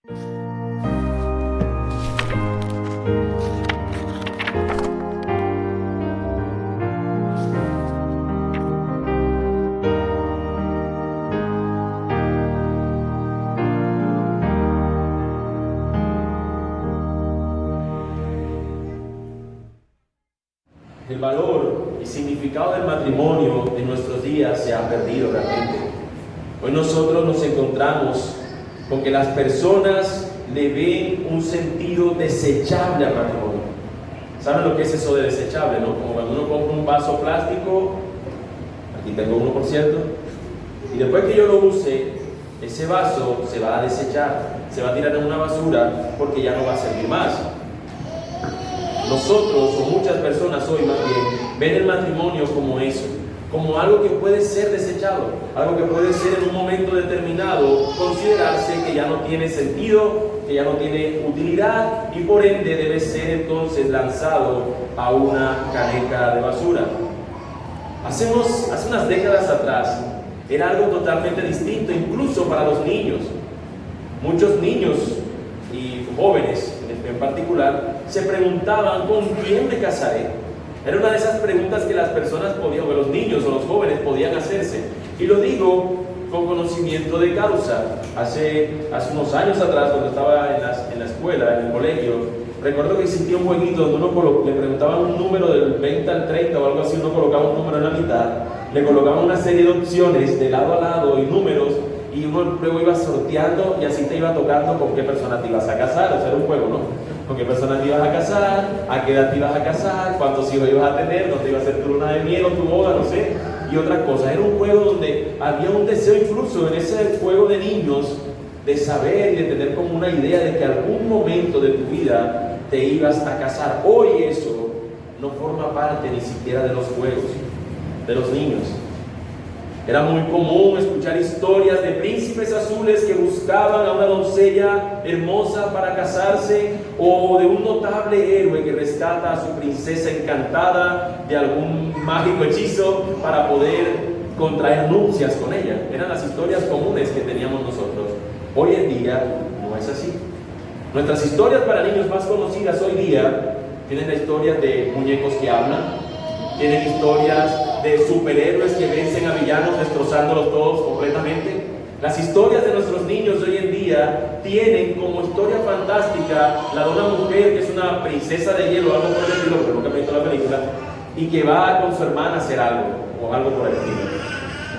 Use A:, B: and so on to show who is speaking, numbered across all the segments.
A: El valor y significado del matrimonio en nuestros días se ha perdido realmente. Hoy nosotros nos encontramos con que las personas le ven un sentido desechable al matrimonio. ¿Saben lo que es eso de desechable, no? Como cuando uno compra un vaso plástico, aquí tengo uno por cierto, y después que yo lo use, ese vaso se va a desechar, se va a tirar en una basura porque ya no va a servir más. Nosotros, o muchas personas hoy más bien, ven el matrimonio como eso, como algo que puede ser desechado, algo que puede ser en un momento determinado considerarse que ya no tiene sentido, que ya no tiene utilidad y por ende debe ser entonces lanzado a una caneca de basura. Hace unas décadas atrás era algo totalmente distinto, incluso para los niños. Muchos niños y jóvenes en particular se preguntaban: ¿con quién me casaré? Era una de esas preguntas que las personas podían, o los niños o los jóvenes podían hacerse. Y lo digo con conocimiento de causa. Hace unos años atrás, cuando estaba en la escuela, en el colegio, recuerdo que existía un jueguito donde uno le preguntaban un número del 20 al 30 o algo así, uno colocaba un número en la mitad, le colocaban una serie de opciones de lado a lado y números, y uno luego iba sorteando y así te iba tocando con qué persona te ibas a casar. O sea, era un juego, ¿no? Con qué persona te ibas a casar, a qué edad te ibas a casar, cuántos hijos ibas a tener, no te iba a hacer tu luna de miel o tu boda, no sé, y otras cosas. Era un juego donde había un deseo, incluso en ese juego de niños, de saber y de tener como una idea de que algún momento de tu vida te ibas a casar. Hoy eso no forma parte ni siquiera de los juegos de los niños. Era muy común escuchar historias de príncipes azules que buscaban a una doncella hermosa para casarse, o de un notable héroe que rescata a su princesa encantada de algún mágico hechizo para poder contraer nupcias con ella. Eran las historias comunes que teníamos nosotros. Hoy en día no es así. Nuestras historias para niños más conocidas hoy día tienen la historia de muñecos que hablan, tienen historias de superhéroes que vencen a villanos destrozándolos todos completamente. Las historias de nuestros niños hoy en día tienen como historia fantástica la de una mujer que es una princesa de hielo, algo por el estilo, porque nunca he visto la película, y que va con su hermana a hacer algo, o algo por el estilo.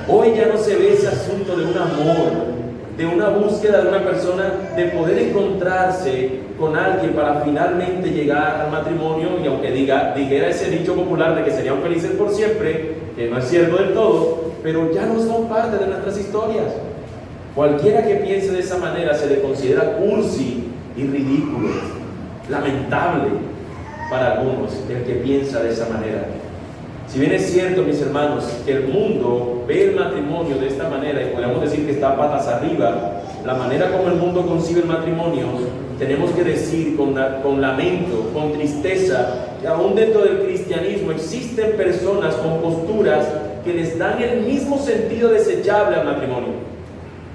A: Hoy ya no se ve ese asunto de un amor, de una búsqueda de una persona, de poder encontrarse con alguien para finalmente llegar al matrimonio. Y aunque dijera ese dicho popular de que serían felices por siempre, que no es cierto del todo, pero ya no son parte de nuestras historias. Cualquiera que piense de esa manera se le considera cursi y ridículo, lamentable para algunos el que piensa de esa manera. Si bien es cierto, mis hermanos, que el mundo ve el matrimonio de esta manera y podemos decir que está patas arriba, la manera como el mundo concibe el matrimonio, tenemos que decir con lamento, con tristeza, que aún dentro del cristianismo existen personas con posturas que les dan el mismo sentido desechable al matrimonio.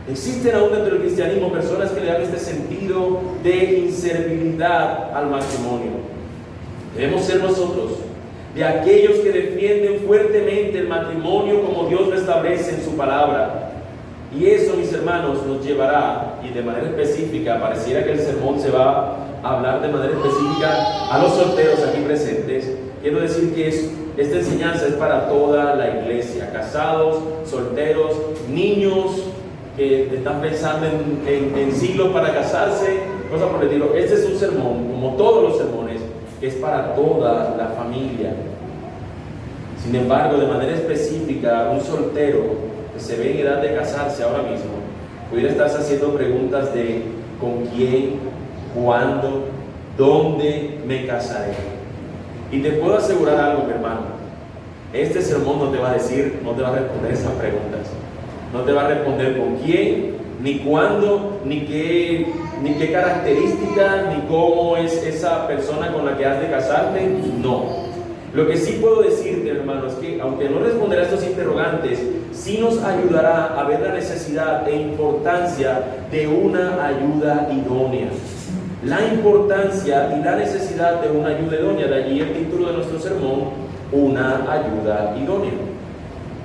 A: Existen aún dentro del cristianismo personas que le dan este sentido de inservibilidad al matrimonio. Debemos ser nosotros de aquellos que defienden fuertemente el matrimonio como Dios lo establece en su palabra. Y eso, mis hermanos, nos llevará, y de manera específica, pareciera que el sermón se va a hablar de manera específica a los solteros aquí presentes. Quiero decir que esta enseñanza es para toda la iglesia, casados, solteros, niños que están pensando en siglos para casarse, cosas por el estilo. Este es un sermón, como todos los sermones, que es para toda la familia. Sin embargo, de manera específica, un soltero que se ve en edad de casarse ahora mismo pudiera estarse haciendo preguntas de ¿con quién? ¿Cuándo? ¿Dónde me casaré? Y te puedo asegurar algo, mi hermano, este sermón no te va a responder esas preguntas. No te va a responder con quién, ni cuándo, ni qué características, ni cómo es esa persona con la que has de casarte. No. Lo que sí puedo decirte, hermano, es que aunque no responderá a estos interrogantes, sí nos ayudará a ver la necesidad e importancia de una ayuda idónea. La importancia y la necesidad de una ayuda idónea, de allí el título de nuestro sermón, una ayuda idónea,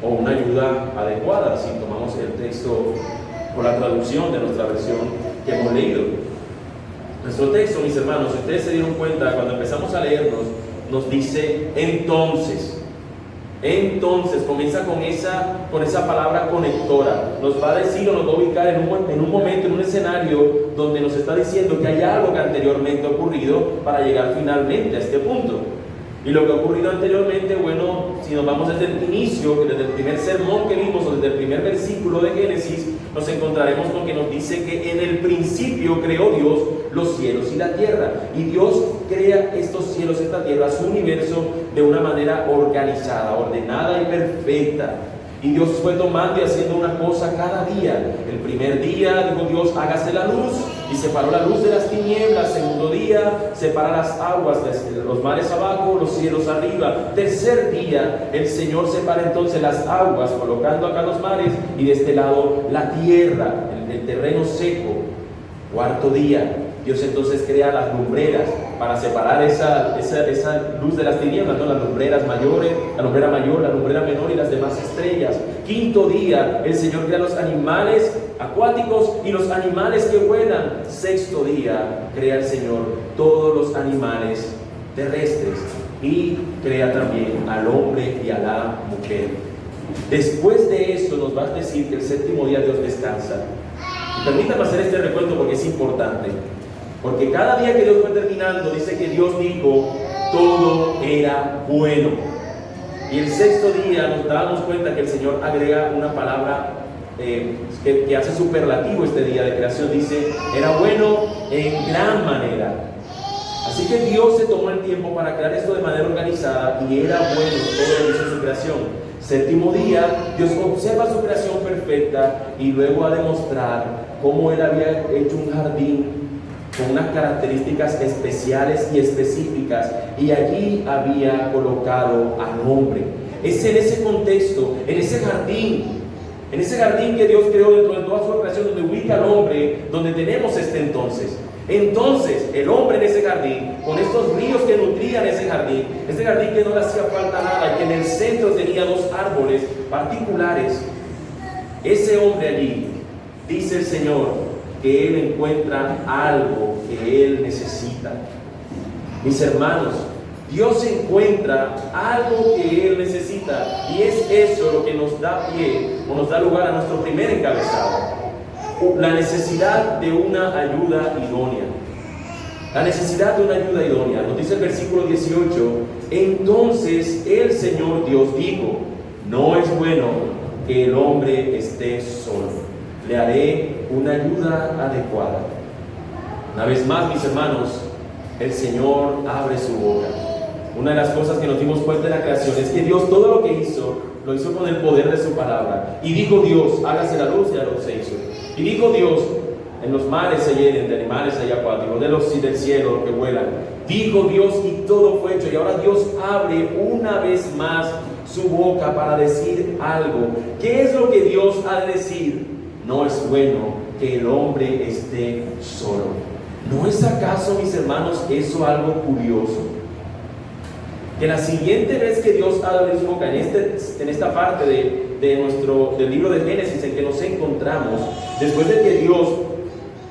A: o una ayuda adecuada, si tomamos el texto por la traducción de nuestra versión que hemos leído. Nuestro texto, mis hermanos, si ustedes se dieron cuenta, cuando empezamos a leernos, nos dice entonces. Entonces comienza con esa palabra conectora. Nos va a decir o nos va a ubicar en un momento, en un escenario donde nos está diciendo que hay algo que anteriormente ha ocurrido para llegar finalmente a este punto. Y lo que ha ocurrido anteriormente, bueno, si nos vamos desde el inicio, desde el primer sermón que vimos, o desde el primer versículo de Génesis, nos encontraremos con que nos dice que en el principio creó Dios los cielos y la tierra. Y Dios crea estos cielos, esta tierra, su universo, de una manera organizada, ordenada y perfecta. Y Dios fue tomando y haciendo una cosa cada día. El primer día dijo Dios, hágase la luz, y separó la luz de las tinieblas. Segundo día, separa las aguas, los mares abajo, los cielos arriba. Tercer día, el Señor separa entonces las aguas, colocando acá los mares, y de este lado la tierra, el terreno seco. Cuarto día, Dios entonces crea las lumbreras para separar esa luz de las tinieblas, ¿no? Las lumbreras mayores, la lumbrera mayor, la lumbrera menor y las demás estrellas. Quinto día, el Señor crea los animales acuáticos y los animales que vuelan. Sexto día, crea el Señor todos los animales terrestres y crea también al hombre y a la mujer. Después de esto nos va a decir que el séptimo día Dios descansa. Y permítame hacer este recuento porque es importante. Porque cada día que Dios fue terminando, dice que Dios dijo, todo era bueno. Y el sexto día nos damos cuenta que el Señor agrega una palabra que hace superlativo este día de creación. Dice, era bueno en gran manera. Así que Dios se tomó el tiempo para crear esto de manera organizada y era bueno todo lo que hizo su creación. Séptimo día, Dios observa su creación perfecta y luego va a demostrar cómo Él había hecho un jardín con unas características especiales y específicas, y allí había colocado al hombre. Es en ese contexto, en ese jardín que Dios creó dentro de toda su creación, donde ubica al hombre, donde tenemos entonces. Entonces, el hombre en ese jardín, con estos ríos que nutrían ese jardín que no le hacía falta nada, y que en el centro tenía dos árboles particulares, ese hombre allí, dice el Señor, que Él encuentra algo que Él necesita. Mis hermanos, Dios encuentra algo que Él necesita, y es eso lo que nos da pie o nos da lugar a nuestro primer encabezado: la necesidad de una ayuda idónea. La necesidad de una ayuda idónea. Nos dice el versículo 18: entonces el Señor Dios dijo, no es bueno que el hombre esté solo, le haré una ayuda adecuada. Una vez más, mis hermanos, el Señor abre su boca. Una de las cosas que nos dimos cuenta en la creación es que Dios todo lo que hizo, lo hizo con el poder de su palabra. Y dijo Dios, hágase la luz, y la luz se hizo. Y dijo Dios, en los mares se llenen de animales allá acuáticos, del cielo que vuelan. Dijo Dios y todo fue hecho. Y ahora Dios abre una vez más su boca para decir algo. ¿Qué es lo que Dios ha de decir? No es bueno que el hombre esté solo. ¿No es acaso, mis hermanos, eso algo curioso? Que la siguiente vez que Dios abre su boca, en esta parte del libro de Génesis en que nos encontramos, después de que Dios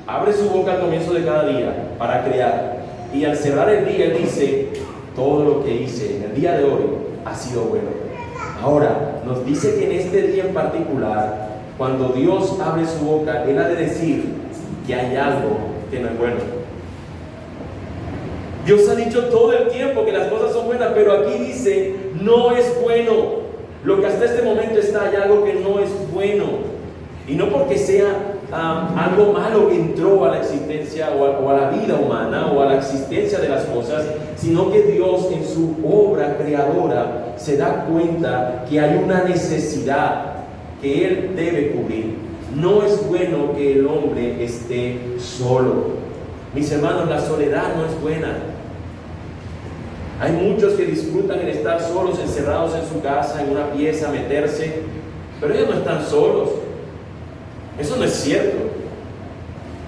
A: abre su boca al comienzo de cada día para crear, y al cerrar el día Él dice, todo lo que hice en el día de hoy ha sido bueno. Ahora, nos dice que en este día en particular, cuando Dios abre su boca, Él ha de decir que hay algo que no es bueno. Dios ha dicho todo el tiempo que las cosas son buenas, pero aquí dice, no es bueno. Lo que hasta este momento está, hay algo que no es bueno. Y no porque sea algo malo que entró a la existencia o a la vida humana o a la existencia de las cosas, sino que Dios en su obra creadora se da cuenta que hay una necesidad que Él debe cubrir. No es bueno que el hombre esté solo. Mis hermanos, la soledad no es buena. Hay muchos que disfrutan el estar solos, encerrados en su casa, en una pieza, meterse, pero ellos no están solos. Eso no es cierto.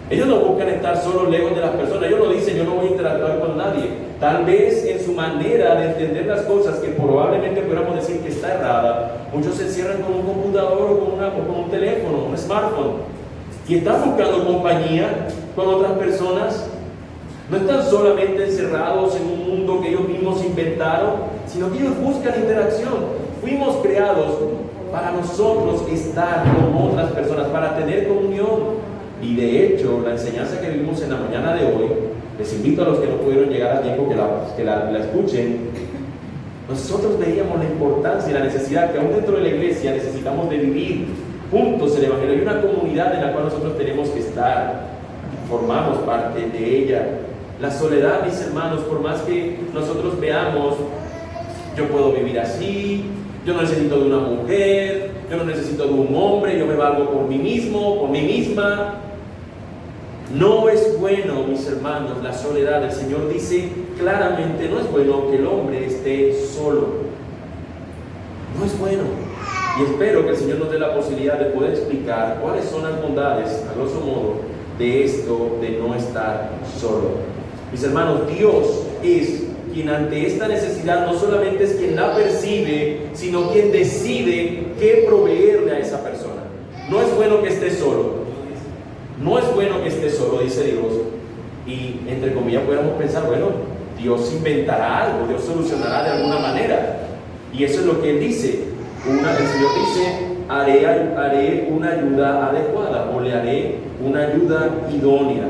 A: Ellos no buscan estar solos lejos de las personas. Ellos no dicen, yo no voy a interactuar con nadie. Tal vez en su manera de entender las cosas, que probablemente podríamos decir que está errada, muchos se encierran con un computador o con un teléfono, un smartphone, y están buscando compañía con otras personas. No están solamente encerrados en un mundo que ellos mismos inventaron, sino que ellos buscan interacción. Fuimos creados para nosotros estar con otras personas, para tener comunión. Y de hecho, la enseñanza que vimos en la mañana de hoy, les invito a los que no pudieron llegar a tiempo que la escuchen. Nosotros veíamos la importancia y la necesidad que aún dentro de la iglesia necesitamos de vivir juntos el Evangelio. Hay una comunidad en la cual nosotros tenemos que estar, formamos parte de ella. La soledad, mis hermanos, por más que nosotros veamos, yo puedo vivir así, yo no necesito de una mujer, yo no necesito de un hombre, yo me valgo por mí mismo, por mí misma. No es bueno, mis hermanos, la soledad. El Señor dice claramente, no es bueno que el hombre esté solo. No es bueno. Y espero que el Señor nos dé la posibilidad de poder explicar cuáles son las bondades, a grosso modo, de esto de no estar solo. Mis hermanos, Dios es quien ante esta necesidad no solamente es quien la percibe, sino quien decide qué proveerle a esa persona. No es bueno que esté solo. No es bueno que esté solo, dice Dios. Y entre comillas podemos pensar, bueno, Dios inventará algo, Dios solucionará de alguna manera. Y eso es lo que Él dice. El Señor dice, haré una ayuda adecuada, o le haré una ayuda idónea.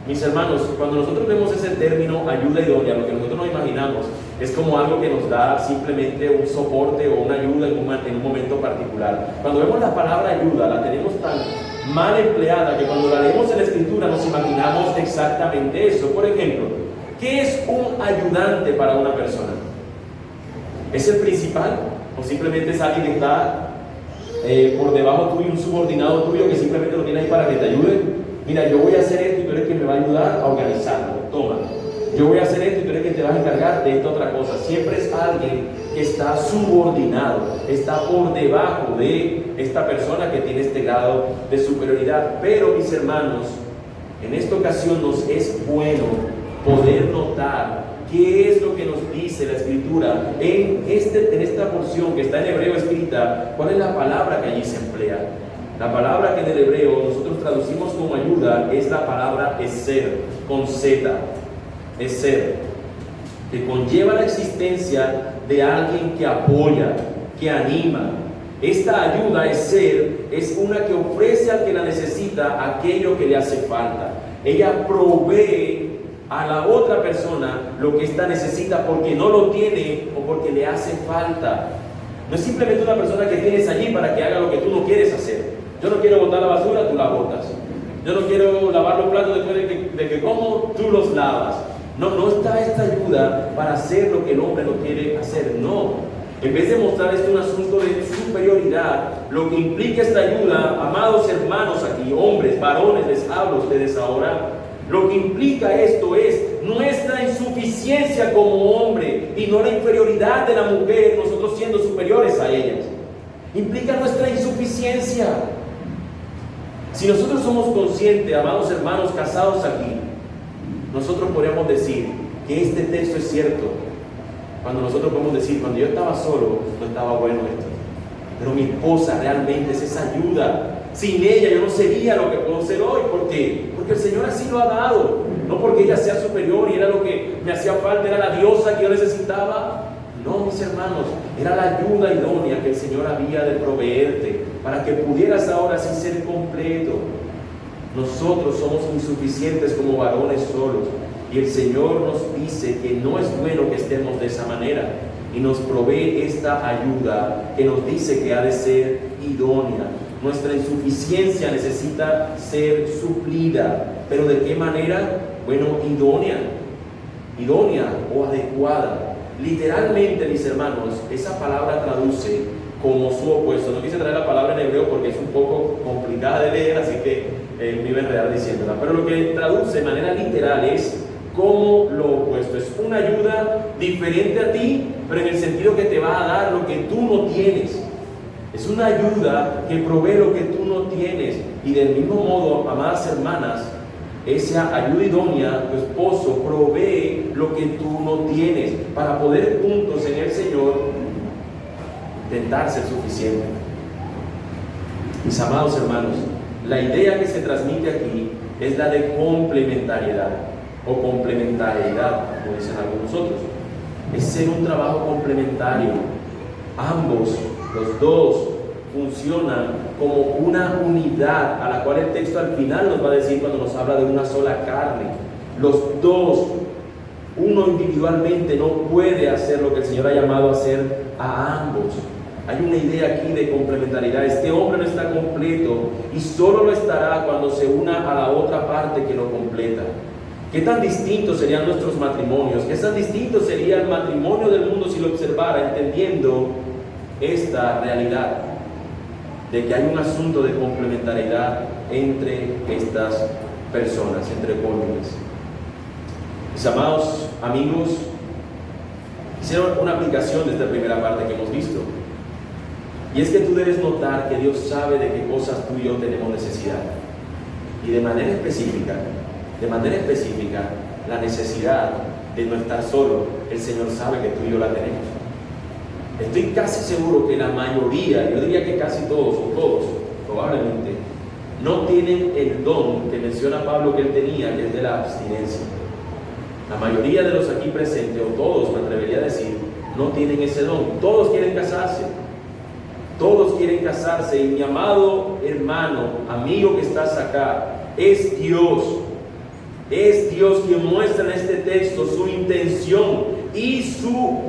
A: Mis hermanos, cuando nosotros vemos ese término ayuda idónea, lo que nosotros nos imaginamos es como algo que nos da simplemente un soporte o una ayuda en un momento particular. Cuando vemos la palabra ayuda, la tenemos tan mal empleada que cuando la leemos en la Escritura nos imaginamos exactamente eso. Por ejemplo, ¿qué es un ayudante para una persona? ¿Es el principal? ¿O simplemente es alguien que está por debajo tuyo, un subordinado tuyo que simplemente lo tiene ahí para que te ayude? Mira, yo voy a hacer esto y tú eres quien me va a ayudar a organizarlo. Toma. Yo voy a hacer esto y tú eres quien te vas a encargar de esta otra cosa. Siempre es alguien que está subordinado, está por debajo de esta persona que tiene este grado de superioridad. Pero, mis hermanos, en esta ocasión nos es bueno poder notar qué es lo que nos dice la Escritura en esta porción que está en hebreo escrita. ¿Cuál es la palabra que allí se emplea? La palabra que en el hebreo nosotros traducimos como ayuda es la palabra eser, con Z, eser, que conlleva la existencia de alguien que apoya, que anima. Esta ayuda, eser, es una que ofrece al que la necesita aquello que le hace falta. Ella provee a la otra persona lo que ésta necesita porque no lo tiene o porque le hace falta. No es simplemente una persona que tienes allí para que haga lo que tú no quieres hacer. Yo no quiero botar la basura, tú la botas. Yo no quiero lavar los platos después de que como, tú los lavas. No está esta ayuda para hacer lo que el hombre no quiere hacer. No. En vez de mostrar esto un asunto de superioridad, lo que implica esta ayuda, amados hermanos aquí, hombres, varones, les hablo a ustedes ahora, lo que implica esto es nuestra insuficiencia como hombre y no la inferioridad de la mujer, nosotros siendo superiores a ellas. Implica nuestra insuficiencia. Si nosotros somos conscientes, amados hermanos casados aquí, nosotros podríamos decir que este texto es cierto. Cuando nosotros podemos decir, cuando yo estaba solo, no estaba bueno esto. Pero mi esposa realmente es esa ayuda. Sin ella yo no sería lo que puedo ser hoy. ¿Por qué? Porque el Señor así lo ha dado. No porque ella sea superior y era lo que me hacía falta, era la diosa que yo necesitaba. No, mis hermanos, era la ayuda idónea que el Señor había de proveerte para que pudieras ahora sí ser completo. Nosotros somos insuficientes como varones solos y el Señor nos dice que no es bueno que estemos de esa manera y nos provee esta ayuda que nos dice que ha de ser idónea. Nuestra insuficiencia necesita ser suplida, pero ¿de qué manera? Bueno, idónea o adecuada. Literalmente, mis hermanos, esa palabra traduce como su opuesto. No quise traer la palabra en hebreo porque es un poco complicada de leer, así que me iba a enredar diciéndola. Pero lo que traduce de manera literal es como lo opuesto. Es una ayuda diferente a ti, pero en el sentido que te va a dar lo que tú no tienes. Es una ayuda que provee lo que tú no tienes. Y del mismo modo, amadas hermanas, esa ayuda idónea, tu esposo provee lo que tú no tienes para poder juntos en el Señor intentar ser suficiente. Mis amados hermanos, la idea que se transmite aquí es la de complementariedad o complementariedad, como dicen algunos otros. Es ser un trabajo complementario. Ambos, los dos, funcionan como una unidad a la cual el texto al final nos va a decir cuando nos habla de una sola carne. Los dos, uno individualmente no puede hacer lo que el Señor ha llamado a hacer a ambos. Hay una idea aquí de complementariedad. Este hombre no está completo y solo lo estará cuando se una a la otra parte que lo completa. ¿Qué tan distintos serían nuestros matrimonios? ¿Qué tan distinto sería el matrimonio del mundo si lo observara, entendiendo esta realidad de que hay un asunto de complementariedad entre estas personas, entre cónyuges? Mis amados amigos, hicieron una aplicación de esta primera parte que hemos visto. Y es que tú debes notar que Dios sabe de qué cosas tú y yo tenemos necesidad. Y de manera específica, la necesidad de no estar solo, el Señor sabe que tú y yo la tenemos. Estoy casi seguro que la mayoría, yo diría que casi todos, o todos, probablemente, no tienen el don que menciona Pablo que él tenía, que es de la abstinencia. La mayoría de los aquí presentes, o todos, me atrevería a decir, no tienen ese don. Todos quieren casarse. Todos quieren casarse. Y mi amado hermano, amigo que estás acá, es Dios quien muestra en este texto su intención y su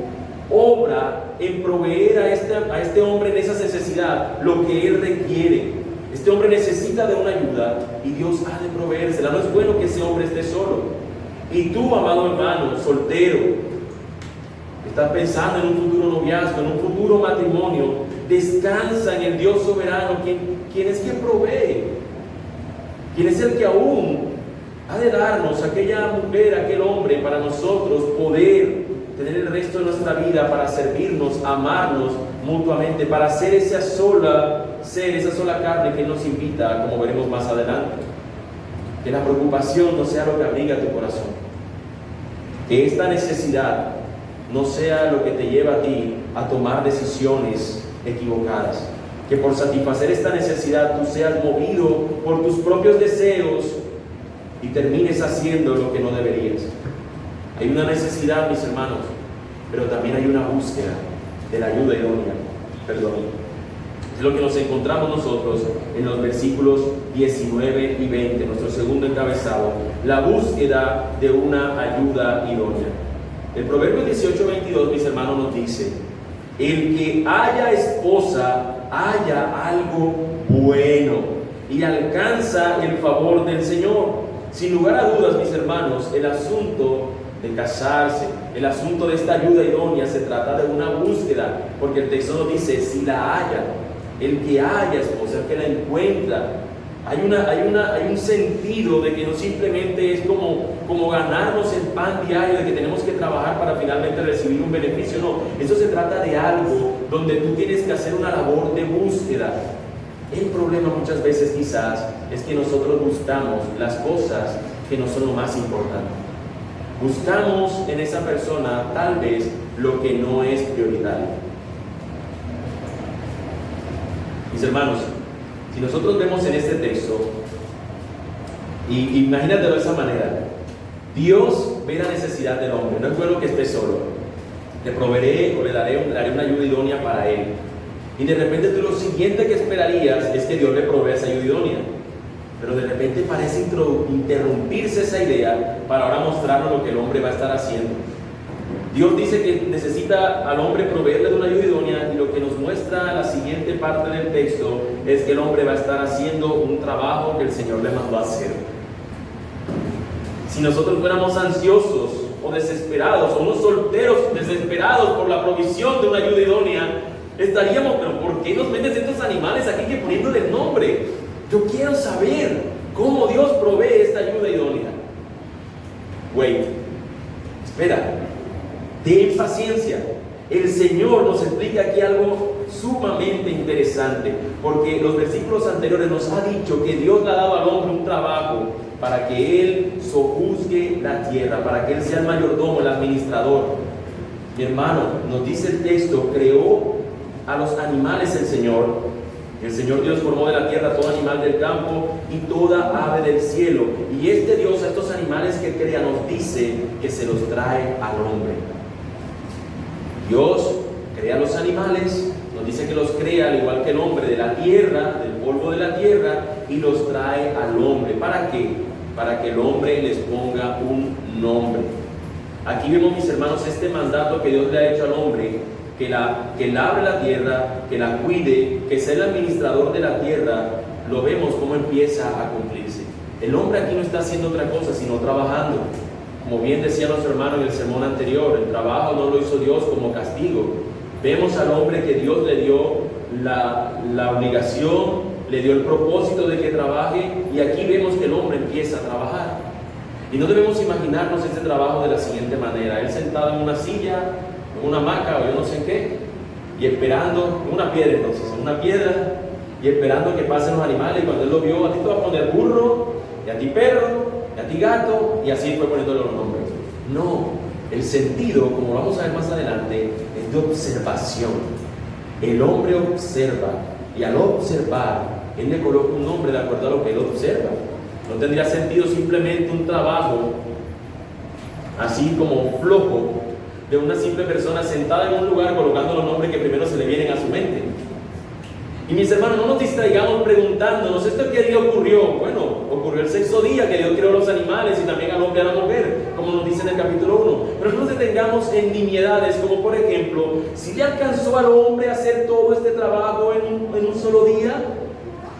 A: obra en proveer a este hombre en esa necesidad lo que él requiere. Este hombre necesita de una ayuda y Dios ha de proveérsela. No es bueno que ese hombre esté solo. Y tú, amado hermano, soltero, estás pensando en un futuro noviazgo, en un futuro matrimonio, descansa en el Dios soberano, quien es quien provee, quien es el que aún ha de darnos aquella mujer, aquel hombre, para nosotros poder tener el resto de nuestra vida, para servirnos, amarnos mutuamente, para ser esa sola carne que nos invita, como veremos más adelante. Que la preocupación no sea lo que abriga tu corazón, que esta necesidad no sea lo que te lleva a ti a tomar decisiones equivocadas, que por satisfacer esta necesidad tú seas movido por tus propios deseos y termines haciendo lo que no deberías. Hay una necesidad, mis hermanos, pero también hay una búsqueda de la ayuda idónea. Es lo que nos encontramos nosotros en los versículos 19 y 20, nuestro segundo encabezado, la búsqueda de una ayuda idónea. El Proverbio 18:22, mis hermanos, nos dice: el que haya esposa, haya algo bueno y alcanza el favor del Señor. Sin lugar a dudas, mis hermanos, el asunto de casarse, el asunto de esta ayuda idónea, se trata de una búsqueda, porque el texto nos dice: si la haya, el que haya esposa, el que la encuentra. Hay un sentido de que no simplemente es como ganarnos el pan diario, de que tenemos que trabajar para finalmente recibir un beneficio. No, eso se trata de algo donde tú tienes que hacer una labor de búsqueda. El problema muchas veces quizás es que nosotros buscamos las cosas que no son lo más importante. Buscamos en esa persona tal vez lo que no es prioritario. Mis hermanos, si nosotros vemos en este texto, y imagínatelo de esa manera, Dios ve la necesidad del hombre. No es bueno que esté solo. Le proveeré o le daré una ayuda idónea para él. Y de repente tú lo siguiente que esperarías es que Dios le provea esa ayuda idónea. Pero de repente parece interrumpirse esa idea para ahora mostrarnos lo que el hombre va a estar haciendo. Dios dice que necesita al hombre proveerle de una ayuda idónea, y lo que nos muestra la siguiente parte del texto es que el hombre va a estar haciendo un trabajo que el Señor le mandó a hacer. Si nosotros fuéramos ansiosos o desesperados, o unos solteros desesperados por la provisión de una ayuda idónea, estaríamos: pero ¿por qué nos metes estos animales aquí que poniéndole el nombre? Yo quiero saber cómo Dios provee esta ayuda idónea. Wait. Espera, ten paciencia. El Señor nos explica aquí algo sumamente interesante, porque los versículos anteriores nos ha dicho que Dios le ha dado al hombre un trabajo para que él sojuzgue la tierra, para que él sea el mayordomo, el administrador. Mi hermano, nos dice el texto, creó a los animales el Señor. El Señor Dios formó de la tierra todo animal del campo y toda ave del cielo. Y este Dios a estos animales que crea nos dice que se los trae al hombre. Dios crea los animales, nos dice que los crea al igual que el hombre de la tierra, del polvo de la tierra, y los trae al hombre. ¿Para qué? Para que el hombre les ponga un nombre. Aquí vemos, mis hermanos, este mandato que Dios le ha hecho al hombre, que labre la tierra, que la cuide, que sea el administrador de la tierra. Lo vemos cómo empieza a cumplirse. El hombre aquí no está haciendo otra cosa sino trabajando. Como bien decía nuestro hermano en el sermón anterior, el trabajo no lo hizo Dios como castigo. Vemos al hombre que Dios le dio la obligación, le dio el propósito de que trabaje, y aquí vemos que el hombre empieza a trabajar. Y no debemos imaginarnos este trabajo de la siguiente manera: él sentado en una silla, en una hamaca o yo no sé qué, y esperando, una piedra entonces, una piedra, y esperando que pasen los animales. Y cuando él lo vio, a ti te va a poner burro, y a ti perro, y a ti gato, y así fue poniéndole los nombres. No, el sentido, como vamos a ver más adelante, es de observación. El hombre observa, y al observar, él le coloca un nombre de acuerdo a lo que él observa. No tendría sentido simplemente un trabajo así como flojo de una simple persona sentada en un lugar colocando los nombres que primero se le vienen a su mente. Y mis hermanos, no nos distraigamos preguntándonos, ¿esto qué día ocurrió? Bueno, ocurrió el sexto día que Dios creó los animales y también al hombre y a la mujer, como nos dice en el capítulo 1. Pero no nos detengamos en nimiedades, como por ejemplo, si le alcanzó al hombre a hacer todo este trabajo en un solo día.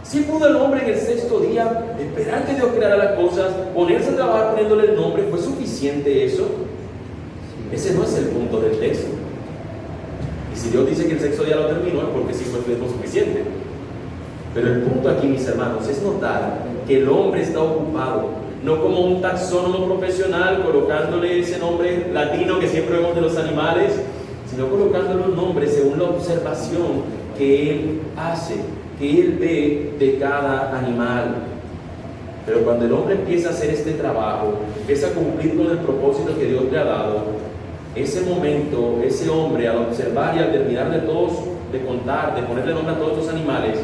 A: Si pudo el hombre en el sexto día esperar que Dios creara las cosas, ponerse a trabajar poniéndole el nombre, ¿fue suficiente eso? Ese no es el punto del texto. Y si Dios dice que el sexto día lo terminó, es porque sí fue tiempo suficiente. Pero el punto aquí, mis hermanos, es notar que el hombre está ocupado, no como un taxónomo profesional colocándole ese nombre latino que siempre vemos de los animales, sino colocándole un nombre según la observación que él hace, que él ve de cada animal. Pero cuando el hombre empieza a hacer este trabajo, empieza a cumplir con el propósito que Dios le ha dado, ese momento, ese hombre, al observar y al terminar de contar, de ponerle nombre a todos estos animales,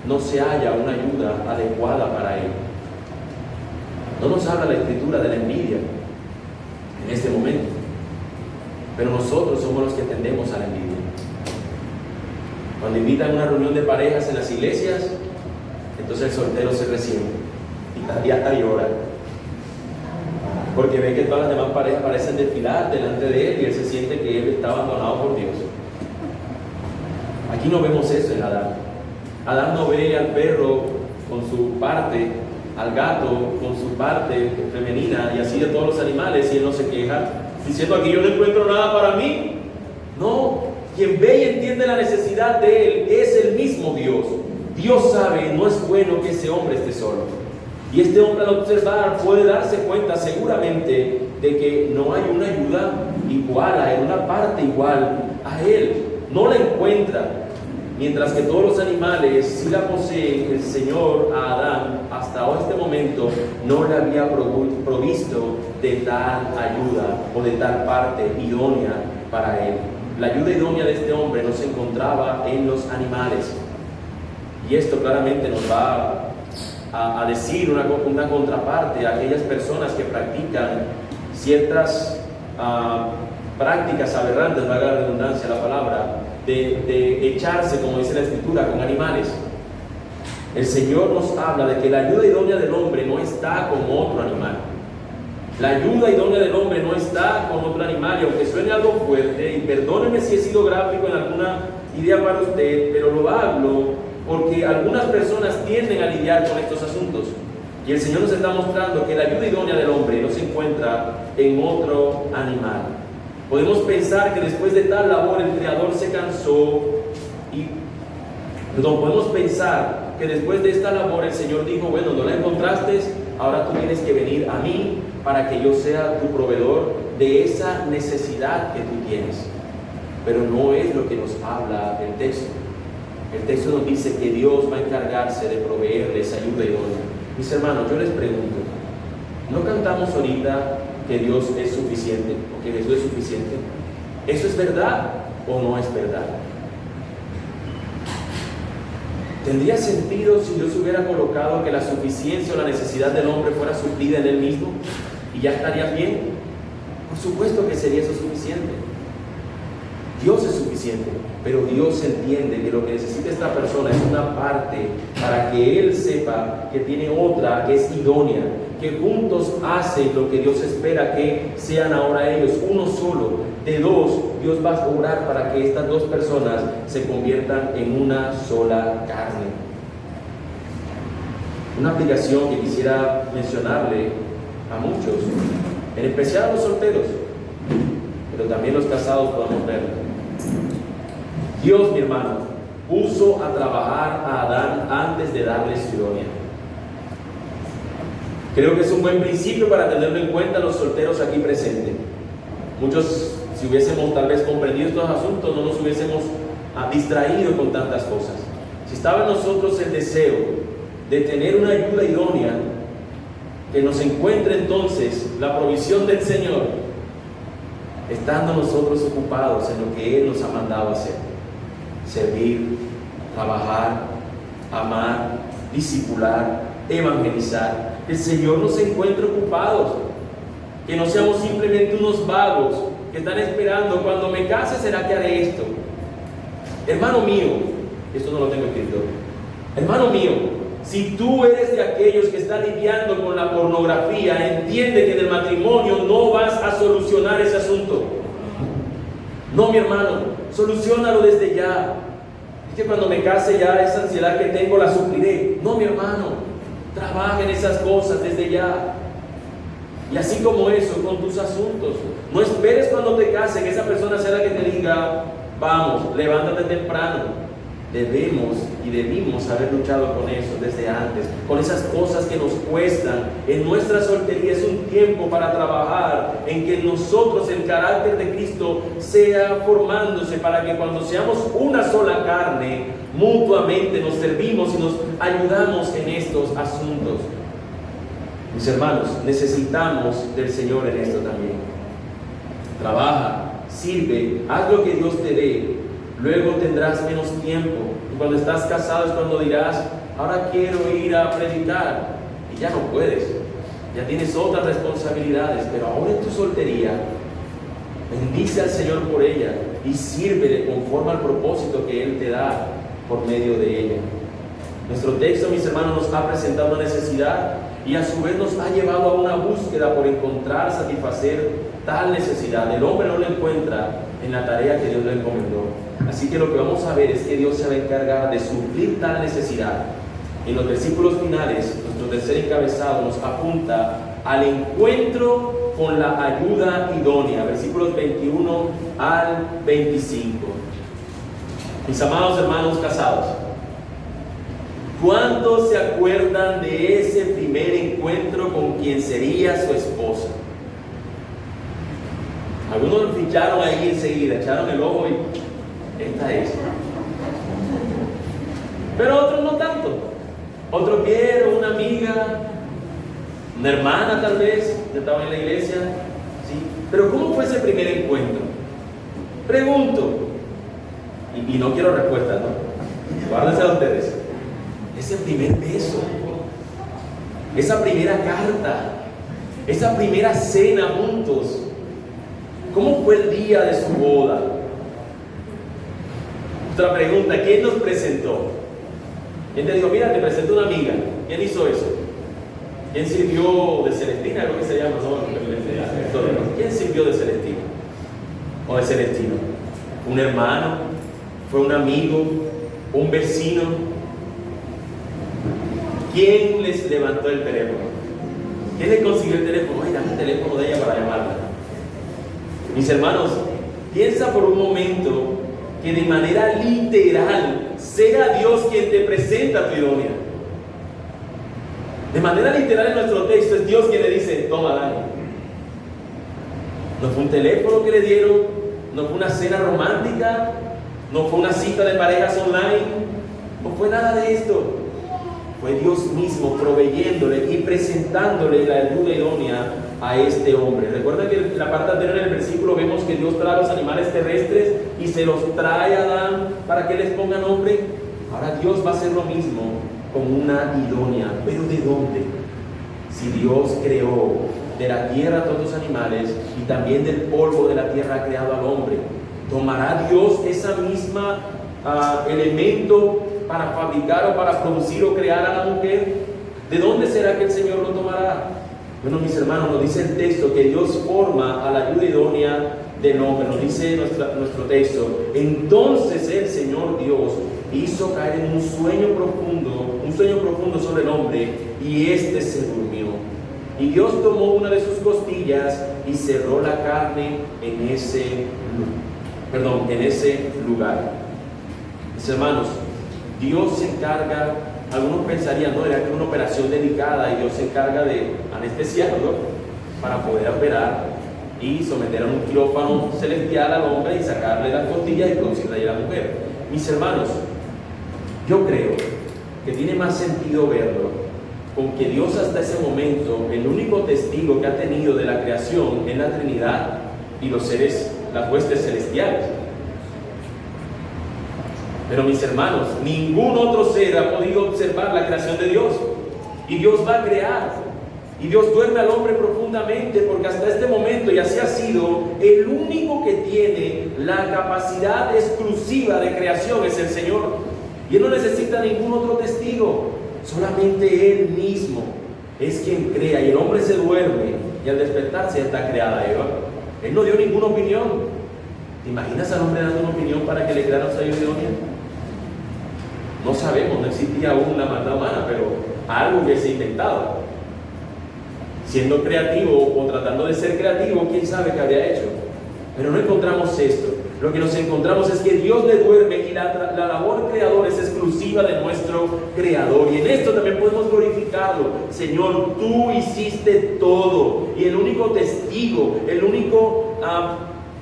A: no se halla una ayuda adecuada para él. No nos habla la Escritura de la envidia en este momento, pero nosotros somos los que tendemos a la envidia. Cuando invitan a una reunión de parejas en las iglesias, entonces el soltero se resiente y hasta llora, porque ve que todas las demás parejas parecen desfilar delante de él y él se siente que él está abandonado por Dios. Aquí no vemos eso en Adán. Adán no ve al perro con su parte, al gato con su parte femenina, y así de todos los animales, y él no se queja diciendo: aquí yo no encuentro nada para mí. No, quien ve y entiende la necesidad de él es el mismo Dios. Dios sabe, no es bueno que ese hombre esté solo. Y este hombre, al observar, puede darse cuenta seguramente de que no hay una ayuda igual a él, una parte igual a él. No la encuentra. Mientras que todos los animales sí la poseen, el Señor a Adán hasta este momento no le había provisto de tal ayuda o de tal parte idónea para él. La ayuda idónea de este hombre no se encontraba en los animales. Y esto claramente nos va a decir una contraparte a aquellas personas que practican ciertas prácticas aberrantes, valga la redundancia la palabra, de echarse, como dice la Escritura, con animales. El Señor nos habla de que la ayuda idónea del hombre no está con otro animal. La ayuda idónea del hombre no está con otro animal, y aunque suene algo fuerte, y perdónenme si he sido gráfico en alguna idea para usted, pero lo hablo porque algunas personas tienden a lidiar con estos asuntos. Y el Señor nos está mostrando que la ayuda idónea del hombre no se encuentra en otro animal. Podemos pensar que después de tal labor el Creador se cansó podemos pensar que después de esta labor el Señor dijo, bueno, no la encontraste, ahora tú tienes que venir a mí para que yo sea tu proveedor de esa necesidad que tú tienes. Pero no es lo que nos habla el texto. El texto nos dice que Dios va a encargarse de proveerles ayuda idónea. Mis hermanos, yo les pregunto, ¿no cantamos ahorita que Dios es suficiente o que Jesús es suficiente? ¿Eso es verdad o no es verdad? ¿Tendría sentido si Dios hubiera colocado que la suficiencia o la necesidad del hombre fuera suplida en Él mismo y ya estaría bien? Por supuesto que sería eso suficiente. Dios es suficiente, pero Dios entiende que lo que necesita esta persona es una parte para que Él sepa que tiene otra que es idónea, que juntos hacen lo que Dios espera que sean ahora ellos, uno solo. De dos, Dios va a obrar para que estas dos personas se conviertan en una sola carne. Una aplicación que quisiera mencionarle a muchos, en especial a los solteros, pero también los casados podemos verlo. Dios, mi hermano, puso a trabajar a Adán antes de darle su ironía. Creo que es un buen principio para tenerlo en cuenta los solteros aquí presentes. Muchos, si hubiésemos tal vez comprendido estos asuntos, no nos hubiésemos distraído con tantas cosas. Si estaba en nosotros el deseo de tener una ayuda idónea, que nos encuentre entonces la provisión del Señor, estando nosotros ocupados en lo que Él nos ha mandado hacer: servir, trabajar, amar, discipular, evangelizar. Que el Señor nos encuentre ocupados, que no seamos simplemente unos vagos que están esperando, cuando me case será que haré esto. Hermano mío, esto no lo tengo escrito, hermano mío, si tú eres de aquellos que están lidiando con la pornografía, entiende que en el matrimonio no vas a solucionar ese asunto. No, mi hermano, soluciónalo desde ya. Es que cuando me case ya esa ansiedad que tengo la supliré. No, mi hermano, trabaja en esas cosas desde ya. Y así como eso, con tus asuntos. No esperes cuando te cases que esa persona sea la que te diga, vamos, levántate temprano. Debemos y debimos haber luchado con eso desde antes, con esas cosas que nos cuestan. En nuestra soltería es un tiempo para trabajar en que nosotros el carácter de Cristo sea formándose, para que cuando seamos una sola carne, mutuamente nos servimos y nos ayudamos en estos asuntos. Mis hermanos, necesitamos del Señor en esto también. Trabaja, sirve, haz lo que Dios te dé. Luego tendrás menos tiempo. Y cuando estás casado es cuando dirás, ahora quiero ir a predicar. Y ya no puedes. Ya tienes otras responsabilidades. Pero ahora en tu soltería, bendice al Señor por ella y sírvele conforme al propósito que Él te da por medio de ella. Nuestro texto, mis hermanos, nos ha presentado una necesidad y a su vez nos ha llevado a una búsqueda por encontrar, satisfacer tal necesidad. El hombre no lo encuentra en la tarea que Dios le encomendó. Así que lo que vamos a ver es que Dios se va a encargar de suplir tal necesidad. En los versículos finales, nuestro tercer encabezado nos apunta al encuentro con la ayuda idónea, versículos 21 al 25. Mis amados hermanos casados, ¿cuántos se acuerdan de ese primer encuentro con quien sería su esposa? Algunos lo ficharon ahí enseguida, echaron el ojo y esta es. Pero otros no tanto. Otros vieron una amiga, una hermana tal vez, que estaba en la iglesia, ¿sí? Pero ¿cómo fue ese primer encuentro? Pregunto, y no quiero respuestas, ¿no? Guárdense a ustedes. Ese primer beso, esa primera carta, esa primera cena juntos. ¿Cómo fue el día de su boda? Otra pregunta, ¿quién nos presentó? ¿Quién te dijo, mira, te presento una amiga? ¿Quién hizo eso? ¿Quién sirvió de Celestina? Creo que se llama, ¿no? ¿Quién sirvió de Celestina? ¿O de Celestino? ¿Un hermano? ¿Fue un amigo? ¿Un vecino? ¿Quién les levantó el teléfono? ¿Quién le consiguió el teléfono? Ay, dame el teléfono de ella para llamarla. Mis hermanos, piensa por un momento que de manera literal sea Dios quien te presenta a tu idónea. De manera literal en nuestro texto es Dios quien le dice, toma, Dani. No fue un teléfono que le dieron, no fue una cena romántica, no fue una cita de parejas online, no fue nada de esto. Fue Dios mismo proveyéndole y presentándole la ayuda idónea a este hombre. Recuerda que en la parte anterior del versículo vemos que Dios trae a los animales terrestres y se los trae a Adán para que les ponga nombre. Ahora Dios va a hacer lo mismo con una idónea. ¿Pero de dónde? Si Dios creó de la tierra a todos los animales y también del polvo de la tierra ha creado al hombre, ¿tomará Dios esa misma elemento para fabricar o para producir o crear a la mujer? ¿De dónde será que el Señor lo tomará? Bueno, mis hermanos, nos dice el texto que Dios forma a la ayuda idónea del hombre. Nos dice nuestro texto: entonces el Señor Dios hizo caer en un sueño profundo sobre el hombre, y éste se durmió. Y Dios tomó una de sus costillas y cerró la carne en ese lugar. Mis hermanos, Dios se encarga, algunos pensarían, no, era que una operación delicada y Dios se encarga de anestesiarlo para poder operar y someter a un quirófano celestial al hombre y sacarle las costillas y producirle ahí a la mujer. Mis hermanos, yo creo que tiene más sentido verlo con que Dios hasta ese momento, el único testigo que ha tenido de la creación es la Trinidad y los seres, las huestes celestiales. Pero mis hermanos, ningún otro ser ha podido observar la creación de Dios. Y Dios va a crear. Y Dios duerme al hombre profundamente, porque hasta este momento, y así ha sido, el único que tiene la capacidad exclusiva de creación es el Señor. Y Él no necesita ningún otro testigo. Solamente Él mismo es quien crea. Y el hombre se duerme y al despertarse ya está creada Eva. Él no dio ninguna opinión. ¿Te imaginas al hombre dando una opinión para que le crearan su ayuda idónea? No sabemos, no existía aún la maldad humana, pero algo hubiese inventado. Siendo creativo o tratando de ser creativo, quién sabe qué habría hecho. Pero no encontramos esto. Lo que nos encontramos es que Dios le duerme y la labor creadora es exclusiva de nuestro Creador. Y en esto también podemos glorificarlo. Señor, tú hiciste todo. Y el único testigo, el único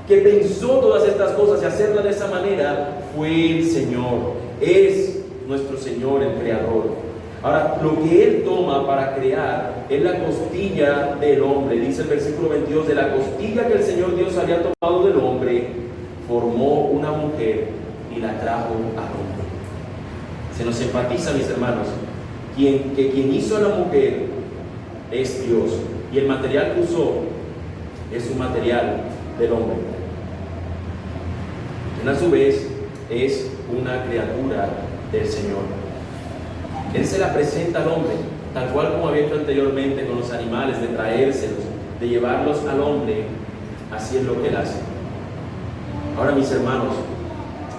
A: que pensó todas estas cosas y hacerlas de esa manera fue el Señor. Es nuestro Señor, el Creador. Ahora, lo que Él toma para crear es la costilla del hombre. Dice el versículo 22, de la costilla que el Señor Dios había tomado del hombre, formó una mujer y la trajo al hombre. Se nos enfatiza, mis hermanos, que quien hizo a la mujer es Dios, y el material que usó es un material del hombre. A su vez es una criatura del Señor. Él se la presenta al hombre, tal cual como había hecho anteriormente con los animales, de traérselos, de llevarlos al hombre. Así es lo que Él hace. Ahora, mis hermanos,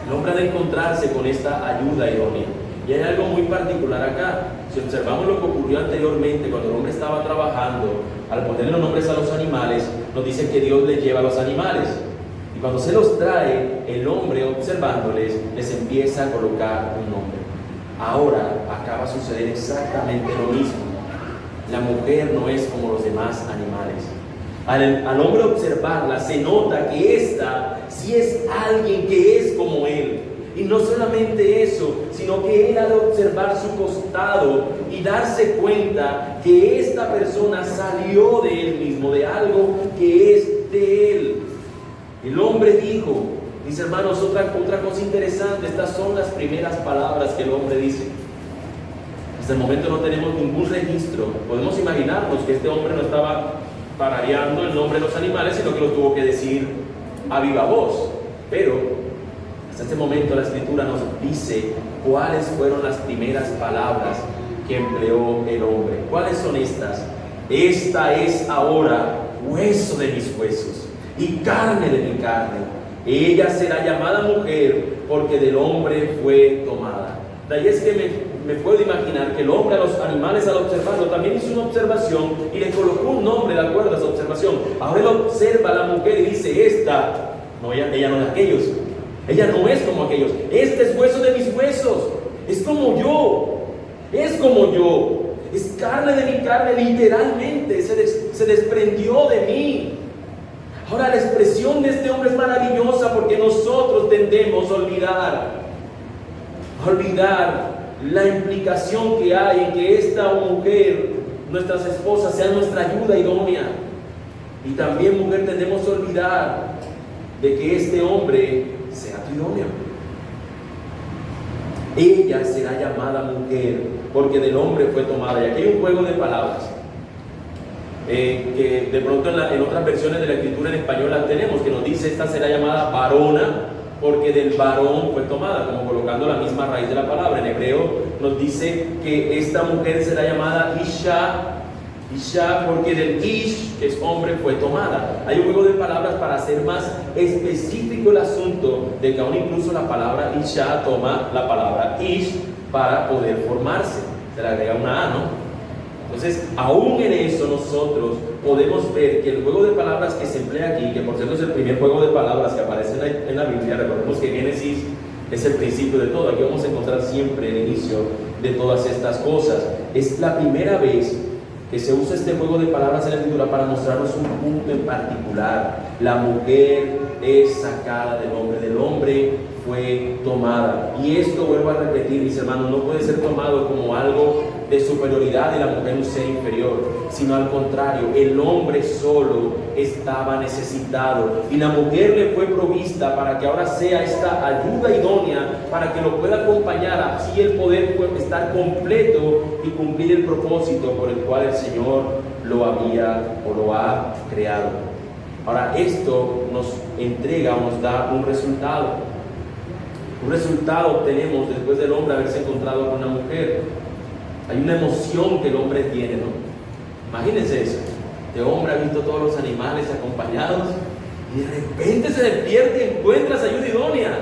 A: el hombre ha de encontrarse con esta ayuda idónea. Y hay algo muy particular acá. Si observamos lo que ocurrió anteriormente, cuando el hombre estaba trabajando, al ponerle los nombres a los animales, nos dice que Dios les lleva a los animales. Y cuando se los trae, el hombre, observándoles, les empieza a colocar un nombre. Ahora acaba de suceder exactamente lo mismo. La mujer no es como los demás animales. Al hombre observarla, se nota que esta sí es alguien que es como él. Y no solamente eso, sino que él ha de observar su costado y darse cuenta que esta persona salió de él mismo, de algo que es de él. El hombre dijo, mis hermanos, otra cosa interesante, estas son las primeras palabras que el hombre dice. Hasta el momento no tenemos ningún registro. Podemos imaginarnos que este hombre no estaba tarareando el nombre de los animales, sino que lo tuvo que decir a viva voz. Pero hasta este momento la Escritura nos dice cuáles fueron las primeras palabras que empleó el hombre. ¿Cuáles son estas? Esta es ahora hueso de mis huesos y carne de mi carne. Ella será llamada mujer porque del hombre fue tomada. De ahí es que me puedo imaginar que el hombre a los animales, al observarlo, también hizo una observación y le colocó un nombre de acuerdo a esa observación. Ahora él observa a la mujer y dice, esta, no, ella no es aquellos. Ella no es como aquellos. Este es hueso de mis huesos. Es como yo. Es como yo. Es carne de mi carne, literalmente. Se desprendió de mí. Ahora la expresión de este hombre es maravillosa porque nosotros tendemos a olvidar la implicación que hay en que esta mujer, nuestras esposas, sean nuestra ayuda idónea. Y también, mujer, tendemos a olvidar de que este hombre sea tu idóneo. Ella será llamada mujer porque del hombre fue tomada. Y aquí hay un juego de palabras que de pronto en otras versiones de la escritura en español la tenemos, que nos dice: esta será llamada varona porque del varón fue tomada, como colocando la misma raíz de la palabra. En hebreo nos dice que esta mujer será llamada Isha porque del Ish, que es hombre, fue tomada. Hay un juego de palabras para hacer más específico el asunto de que aún incluso la palabra Isha toma la palabra Ish para poder formarse. Se le agrega una A, ¿no? Entonces, aún en eso nosotros podemos ver que el juego de palabras que se emplea aquí, que por cierto es el primer juego de palabras que aparece en la Biblia, recordemos que Génesis es el principio de todo, aquí vamos a encontrar siempre el inicio de todas estas cosas. Es la primera vez que se usa este juego de palabras en la escritura para mostrarnos un punto en particular. La mujer es sacada del hombre fue tomada. Y esto, vuelvo a repetir, mis hermanos, no puede ser tomado como algo de superioridad de la mujer, un ser inferior, sino al contrario, el hombre solo estaba necesitado y la mujer le fue provista para que ahora sea esta ayuda idónea, para que lo pueda acompañar, así el poder puede estar completo y cumplir el propósito por el cual el Señor lo había o lo ha creado. Ahora, esto nos entrega o nos da un resultado. Un resultado obtenemos después del hombre haberse encontrado con una mujer. Hay una emoción que el hombre tiene, ¿no? Imagínense eso. Este hombre ha visto todos los animales acompañados y de repente se despierta y encuentra esa ayuda idónea.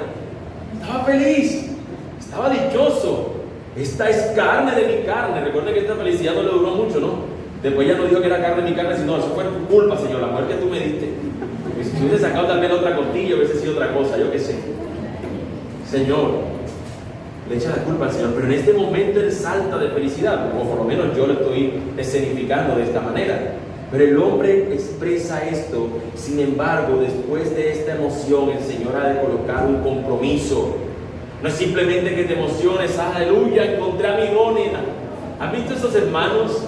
A: Estaba feliz, estaba dichoso. Esta es carne de mi carne. Recuerden que esta felicidad no le duró mucho, ¿no? Después ya no dijo que era carne de mi carne, sino eso fue tu culpa, Señor, la mujer que tú me diste. Si hubiese sacado tal vez otra costilla, hubiese sido otra cosa, yo qué sé. Señor, le echa la culpa al Señor, pero en este momento él salta de felicidad, o por lo menos yo lo estoy escenificando de esta manera. Pero el hombre expresa esto. Sin embargo, después de esta emoción, el Señor ha de colocar un compromiso. No es simplemente que te emociones, aleluya, encontré a mi idónea. ¿Han visto esos hermanos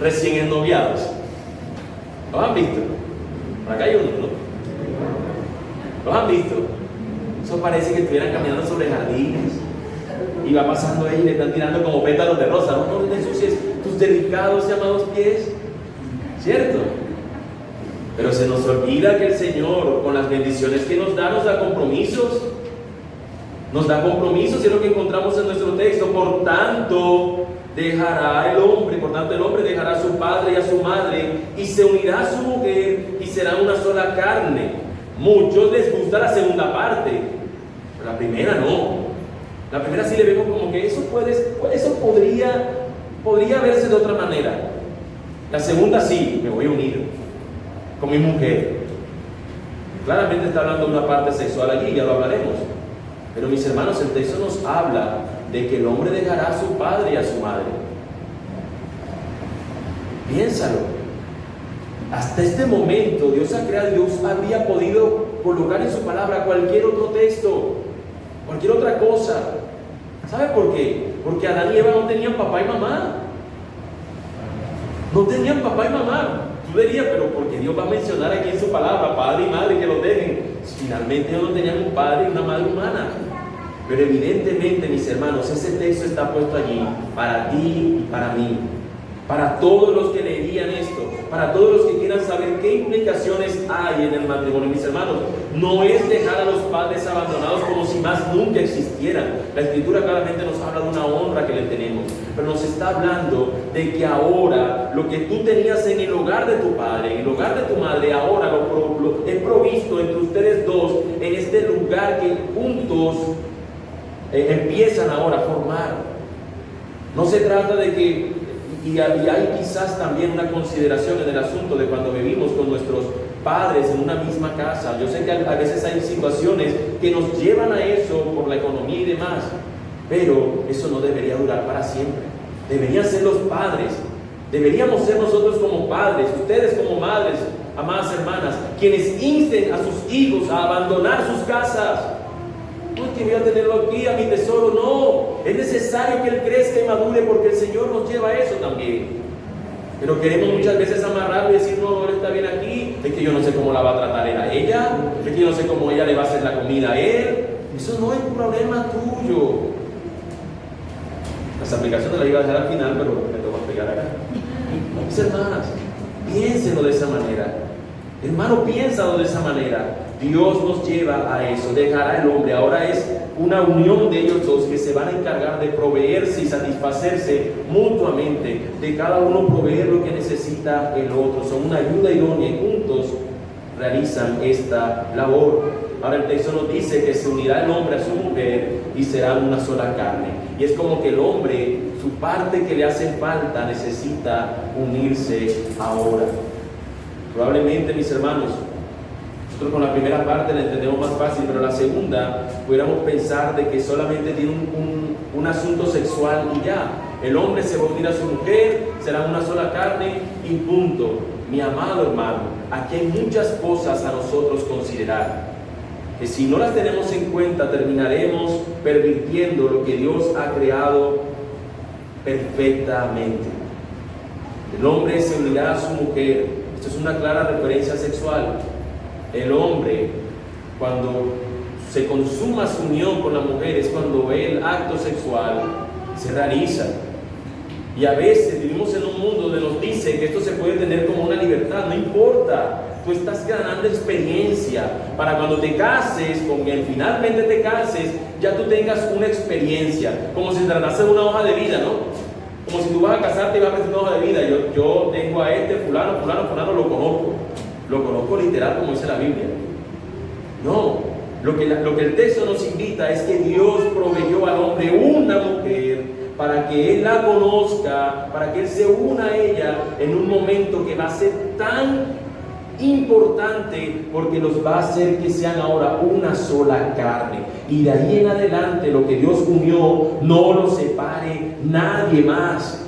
A: recién ennoviados? ¿Los han visto? Por acá hay uno, ¿no? ¿Los han visto? Eso parece que estuvieran caminando sobre jardines y va pasando ahí y le están tirando como pétalos de rosa. No te ensucies tus delicados y amados pies, ¿cierto? Pero se nos olvida que el Señor, con las bendiciones que nos da compromisos. Nos da compromisos, y es lo que encontramos en nuestro texto. Por tanto, el hombre dejará a su padre y a su madre y se unirá a su mujer y serán una sola carne. Muchos les gusta la segunda parte, pero la primera no. La primera sí le vemos como que eso podría verse de otra manera. La segunda sí, me voy a unir con mi mujer. Claramente está hablando de una parte sexual allí, ya lo hablaremos. Pero mis hermanos, el texto nos habla de que el hombre dejará a su padre y a su madre. Piénsalo. Hasta este momento Dios había podido colocar en su palabra cualquier otro texto, cualquier otra cosa. ¿Sabe por qué? Porque Adán y Eva no tenían papá y mamá. No tenían papá y mamá. Tú dirías, pero ¿por qué Dios va a mencionar aquí en su palabra padre y madre que lo dejen? Finalmente ellos no tenían un padre y una madre humana. Pero evidentemente, mis hermanos, ese texto está puesto allí para ti y para mí, para todos los que leerían esto, para todos los que quieran saber qué implicaciones hay en el matrimonio. Mis hermanos, no es dejar a los padres abandonados como si más nunca existieran. La Escritura claramente nos habla de una honra que le tenemos, pero nos está hablando de que ahora lo que tú tenías en el hogar de tu padre, en el hogar de tu madre, ahora lo he provisto entre ustedes dos en este lugar que juntos empiezan ahora a formar. No se trata de que, y hay quizás también una consideración en el asunto de cuando vivimos con nuestros padres en una misma casa. Yo sé que a veces hay situaciones que nos llevan a eso por la economía y demás, pero eso no debería durar para siempre. Deberían ser los padres, deberíamos ser nosotros como padres, ustedes como madres, amadas hermanas, quienes insten a sus hijos a abandonar sus casas. No es que voy a tenerlo aquí, a mi tesoro, no. Es necesario que él crezca y madure, porque el Señor nos lleva a eso también. Pero queremos muchas veces amarrarlo y decir, no, él está bien aquí, es que yo no sé cómo la va a tratar él a ella, es que yo no sé cómo ella le va a hacer la comida a él. Eso no es un problema tuyo. Las aplicaciones las iba a dejar al final, pero me tengo que explicar acá. Mis hermanas, piénsenlo de esa manera. Hermano, piénsalo de esa manera. Dios nos lleva a eso, dejará el hombre. Ahora es una unión de ellos dos que se van a encargar de proveerse y satisfacerse mutuamente, de cada uno proveer lo que necesita el otro. Son una ayuda idónea y juntos realizan esta labor. Ahora el texto nos dice que se unirá el hombre a su mujer y serán una sola carne. Y es como que el hombre, su parte que le hace falta, necesita unirse ahora. Probablemente, mis hermanos, nosotros con la primera parte la entendemos más fácil, pero la segunda pudiéramos pensar de que solamente tiene un asunto sexual y ya. El hombre se va a unir a su mujer, serán una sola carne y punto. Mi amado hermano, aquí hay muchas cosas a nosotros considerar, que si no las tenemos en cuenta terminaremos pervirtiendo lo que Dios ha creado perfectamente. El hombre se unirá a su mujer. Esto es una clara referencia sexual. El hombre, cuando se consuma su unión con la mujer, es cuando el acto sexual se realiza. Y a veces vivimos en un mundo donde nos dice que esto se puede tener como una libertad. No importa, tú estás ganando experiencia para cuando te cases, con quien finalmente te cases, ya tú tengas una experiencia, como si tratase de una hoja de vida, ¿no? Como si tú vas a casarte y vas a presentar una hoja de vida. Yo tengo a este fulano, lo conozco literal como dice la Biblia. No, lo que el texto nos invita es que Dios proveyó al hombre una mujer para que él la conozca, para que él se una a ella en un momento que va a ser tan importante, porque los va a hacer que sean ahora una sola carne. Y de ahí en adelante lo que Dios unió no lo separe nadie más.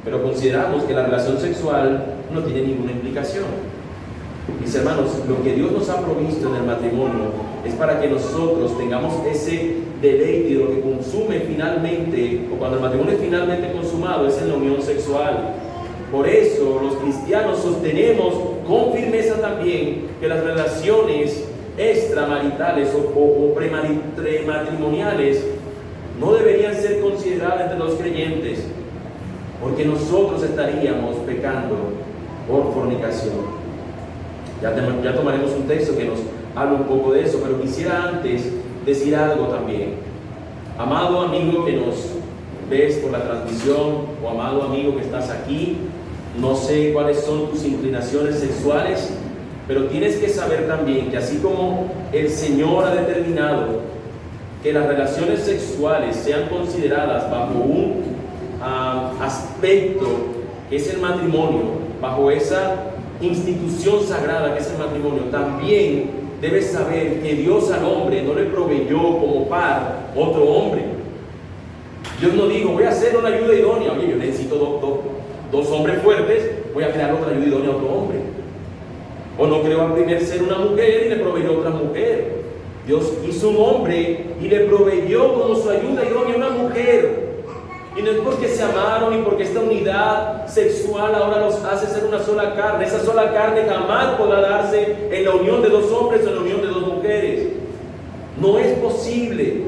A: Pero consideramos que la relación sexual no tiene ninguna implicación. Mis hermanos, lo que Dios nos ha provisto en el matrimonio es para que nosotros tengamos ese deleite de lo que consume finalmente, o cuando el matrimonio es finalmente consumado, es en la unión sexual. Por eso los cristianos sostenemos con firmeza también que las relaciones extramaritales o prematrimoniales no deberían ser consideradas entre los creyentes, porque nosotros estaríamos pecando por fornicación. Ya tomaremos un texto que nos habla un poco de eso, pero quisiera antes decir algo también. Amado amigo que nos ves por la transmisión, o amado amigo que estás aquí, no sé cuáles son tus inclinaciones sexuales, pero tienes que saber también que así como el Señor ha determinado que las relaciones sexuales sean consideradas bajo un aspecto que es el matrimonio, bajo esa institución sagrada que es el matrimonio, también debes saber que Dios al hombre no le proveyó como par otro hombre. Dios no dijo, voy a hacer una ayuda idónea. Oye, yo necesito dos hombres fuertes, voy a crear otra ayuda idónea a otro hombre. O no creó al primer ser una mujer y le proveyó otra mujer. Dios hizo un hombre y le proveyó como su ayuda idónea una mujer. Y no es porque se amaron y porque esta unidad sexual ahora los hace ser una sola carne. Esa sola carne jamás podrá darse en la unión de dos hombres o en la unión de dos mujeres. No es posible.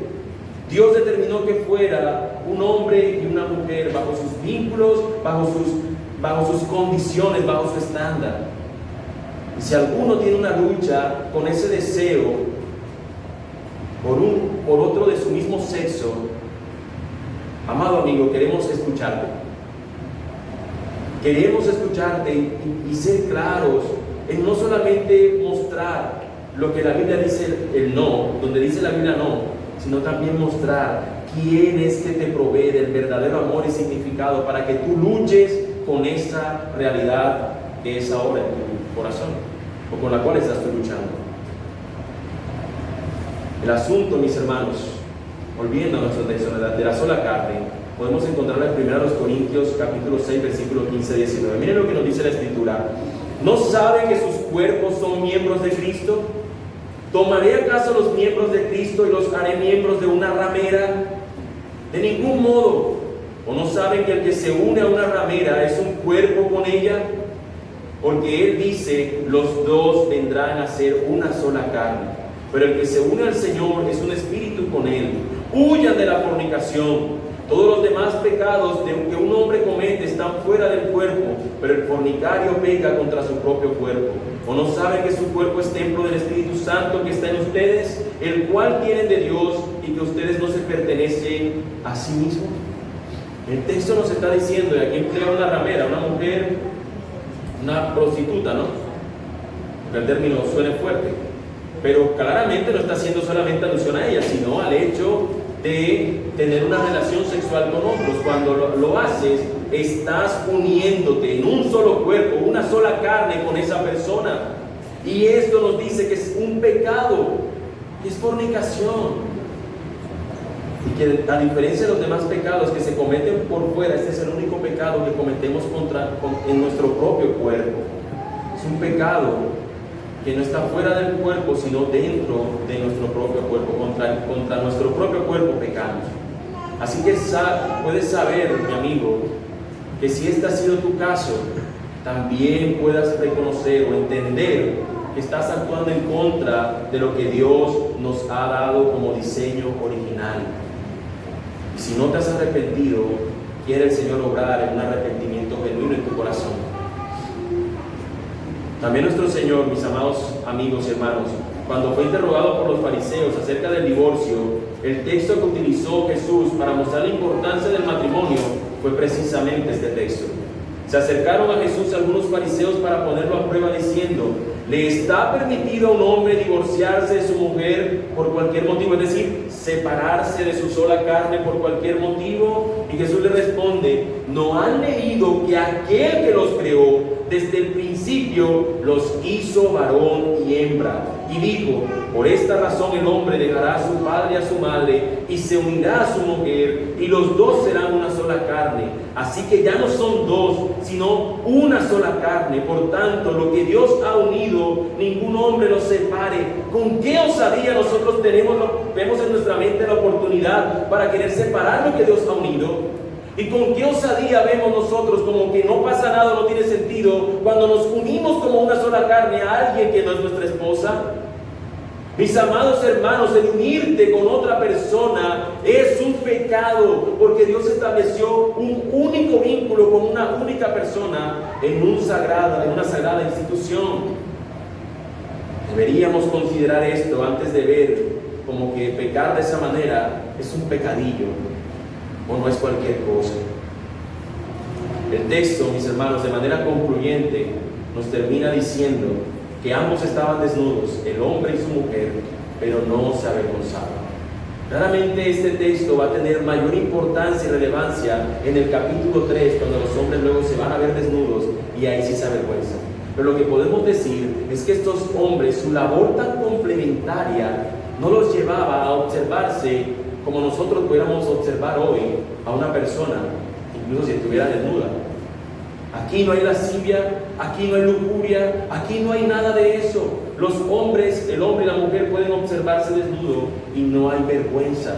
A: Dios determinó que fuera un hombre y una mujer bajo sus vínculos, bajo sus condiciones, bajo su estándar. Y si alguno tiene una lucha con ese deseo por otro de su mismo sexo, amado amigo, queremos escucharte. Queremos escucharte y ser claros en no solamente mostrar lo que la Biblia dice el no, donde dice la Biblia no, sino también mostrar quién es que te provee del verdadero amor y significado para que tú luches con esa realidad que es ahora en tu corazón. o con la cual estás tú luchando. El asunto, mis hermanos, volviendo a nuestro texto de la sola carne, podemos encontrarlo en 1 Corintios capítulo 6, versículo 15-19. Miren lo que nos dice la Escritura. ¿No saben que sus cuerpos son miembros de Cristo? ¿Tomaré acaso los miembros de Cristo y los haré miembros de una ramera? De ningún modo. ¿O no saben que el que se une a una ramera es un cuerpo con ella? Porque Él dice, los dos vendrán a ser una sola carne. Pero el que se une al Señor es un espíritu con Él. Huyan de la fornicación. Todos los demás pecados que un hombre comete están fuera del cuerpo, pero el fornicario peca contra su propio cuerpo. ¿O no saben que su cuerpo es templo del Espíritu Santo que está en ustedes, el cual tienen de Dios, y que ustedes no se pertenecen a sí mismos? El texto nos está diciendo, y aquí emplea una ramera, una mujer, una prostituta, ¿no? Que el término suene fuerte, pero claramente no está haciendo solamente alusión a ella, sino al hecho de tener una relación sexual con otros. Cuando lo haces, estás uniéndote en un solo cuerpo, una sola carne con esa persona. Y esto nos dice que es un pecado, que es fornicación. Y que a diferencia de los demás pecados que se cometen por fuera, este es el único pecado que cometemos en nuestro propio cuerpo. Es un pecado que no está fuera del cuerpo, sino dentro de nuestro propio cuerpo. Contra nuestro propio cuerpo pecamos. Así que puedes saber, mi amigo, que si este ha sido tu caso, también puedas reconocer o entender que estás actuando en contra de lo que Dios nos ha dado como diseño original. Y si no te has arrepentido, quiere el Señor obrar en un arrepentimiento genuino en tu corazón. También nuestro Señor, mis amados amigos y hermanos, cuando fue interrogado por los fariseos acerca del divorcio, el texto que utilizó Jesús para mostrar la importancia del matrimonio fue precisamente este texto. Se acercaron a Jesús algunos fariseos para ponerlo a prueba diciendo: ¿le está permitido a un hombre divorciarse de su mujer por cualquier motivo? Es decir, separarse de su sola carne por cualquier motivo. Y Jesús le responde: ¿no han leído que aquel que los creó desde el principio los hizo varón y hembra? Y dijo: por esta razón el hombre dejará a su padre y a su madre y se unirá a su mujer, y los dos serán una sola carne. Así que ya no son dos, sino una sola carne. Por tanto, lo que Dios ha unido, ningún hombre lo separe. ¿Con qué osadía nosotros vemos en nuestra mente la oportunidad para querer separar lo que Dios ha unido? ¿Y con qué osadía vemos nosotros como que no pasa nada, no tiene sentido, cuando nos unimos como una sola carne a alguien que no es nuestra esposa? Mis amados hermanos, el unirte con otra persona es un pecado, porque Dios estableció un único vínculo con una única persona en una sagrada institución. Deberíamos considerar esto antes de ver como que pecar de esa manera es un pecadillo o no es cualquier cosa. El texto, mis hermanos, de manera concluyente nos termina diciendo que ambos estaban desnudos, el hombre y su mujer, pero no se avergonzaban. Claramente este texto va a tener mayor importancia y relevancia en el capítulo 3, cuando los hombres luego se van a ver desnudos y ahí sí se avergüenzan. Pero lo que podemos decir es que estos hombres, su labor tan complementaria no los llevaba a observarse como nosotros pudiéramos observar hoy a una persona, incluso si estuviera desnuda. Aquí no hay lascivia, aquí no hay lujuria, aquí no hay nada de eso. Los hombres, el hombre y la mujer pueden observarse desnudo y no hay vergüenza,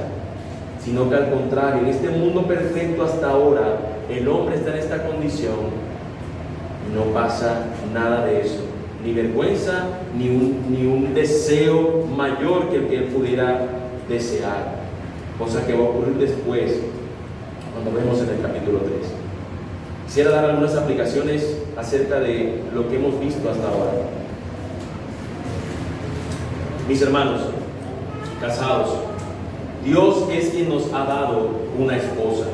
A: sino que al contrario, en este mundo perfecto hasta ahora, el hombre está en esta condición y no pasa nada de eso, ni vergüenza, ni un deseo mayor que el que él pudiera desear, cosa que va a ocurrir después, cuando vemos en el capítulo 3. Quisiera dar algunas aplicaciones acerca de lo que hemos visto hasta ahora. Mis hermanos, casados, Dios es quien nos ha dado una esposa,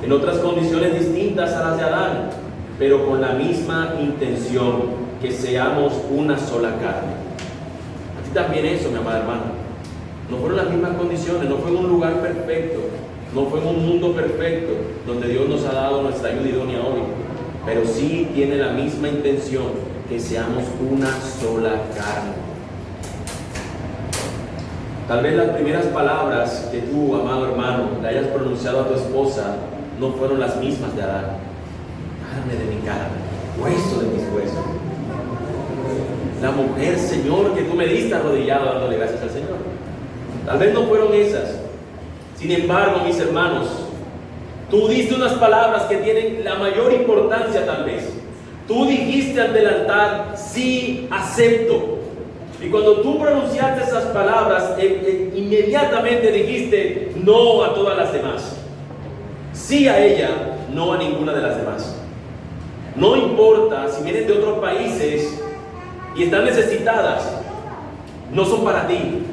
A: en otras condiciones distintas a las de Adán, pero con la misma intención, que seamos una sola carne. A ti también eso, mi amada hermana. No fueron las mismas condiciones, no fue en un lugar perfecto, no fue en un mundo perfecto donde Dios nos ha dado nuestra ayuda idónea hoy, pero sí tiene la misma intención, que seamos una sola carne. Tal vez las primeras palabras que tú, amado hermano, le hayas pronunciado a tu esposa no fueron las mismas de Adán. Carne de mi carne, hueso de mis huesos. La mujer, Señor, que tú me diste arrodillado dándole gracias al Señor. Tal vez no fueron esas. Sin embargo, mis hermanos, tú diste unas palabras que tienen la mayor importancia tal vez. Tú dijiste ante el altar, sí, acepto. Y cuando tú pronunciaste esas palabras, inmediatamente dijiste no a todas las demás. Sí a ella, no a ninguna de las demás. No importa si vienen de otros países y están necesitadas, no son para ti.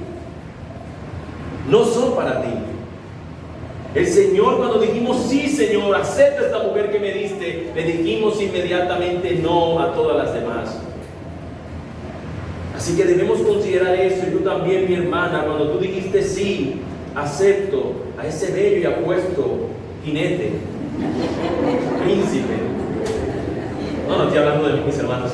A: No son para ti. El Señor, cuando dijimos sí, Señor, acepta esta mujer que me diste, le dijimos inmediatamente no a todas las demás. Así que debemos considerar eso. Y tú también, mi hermana, cuando tú dijiste sí, acepto a ese bello y apuesto jinete, príncipe. No estoy hablando de mí, mis hermanos.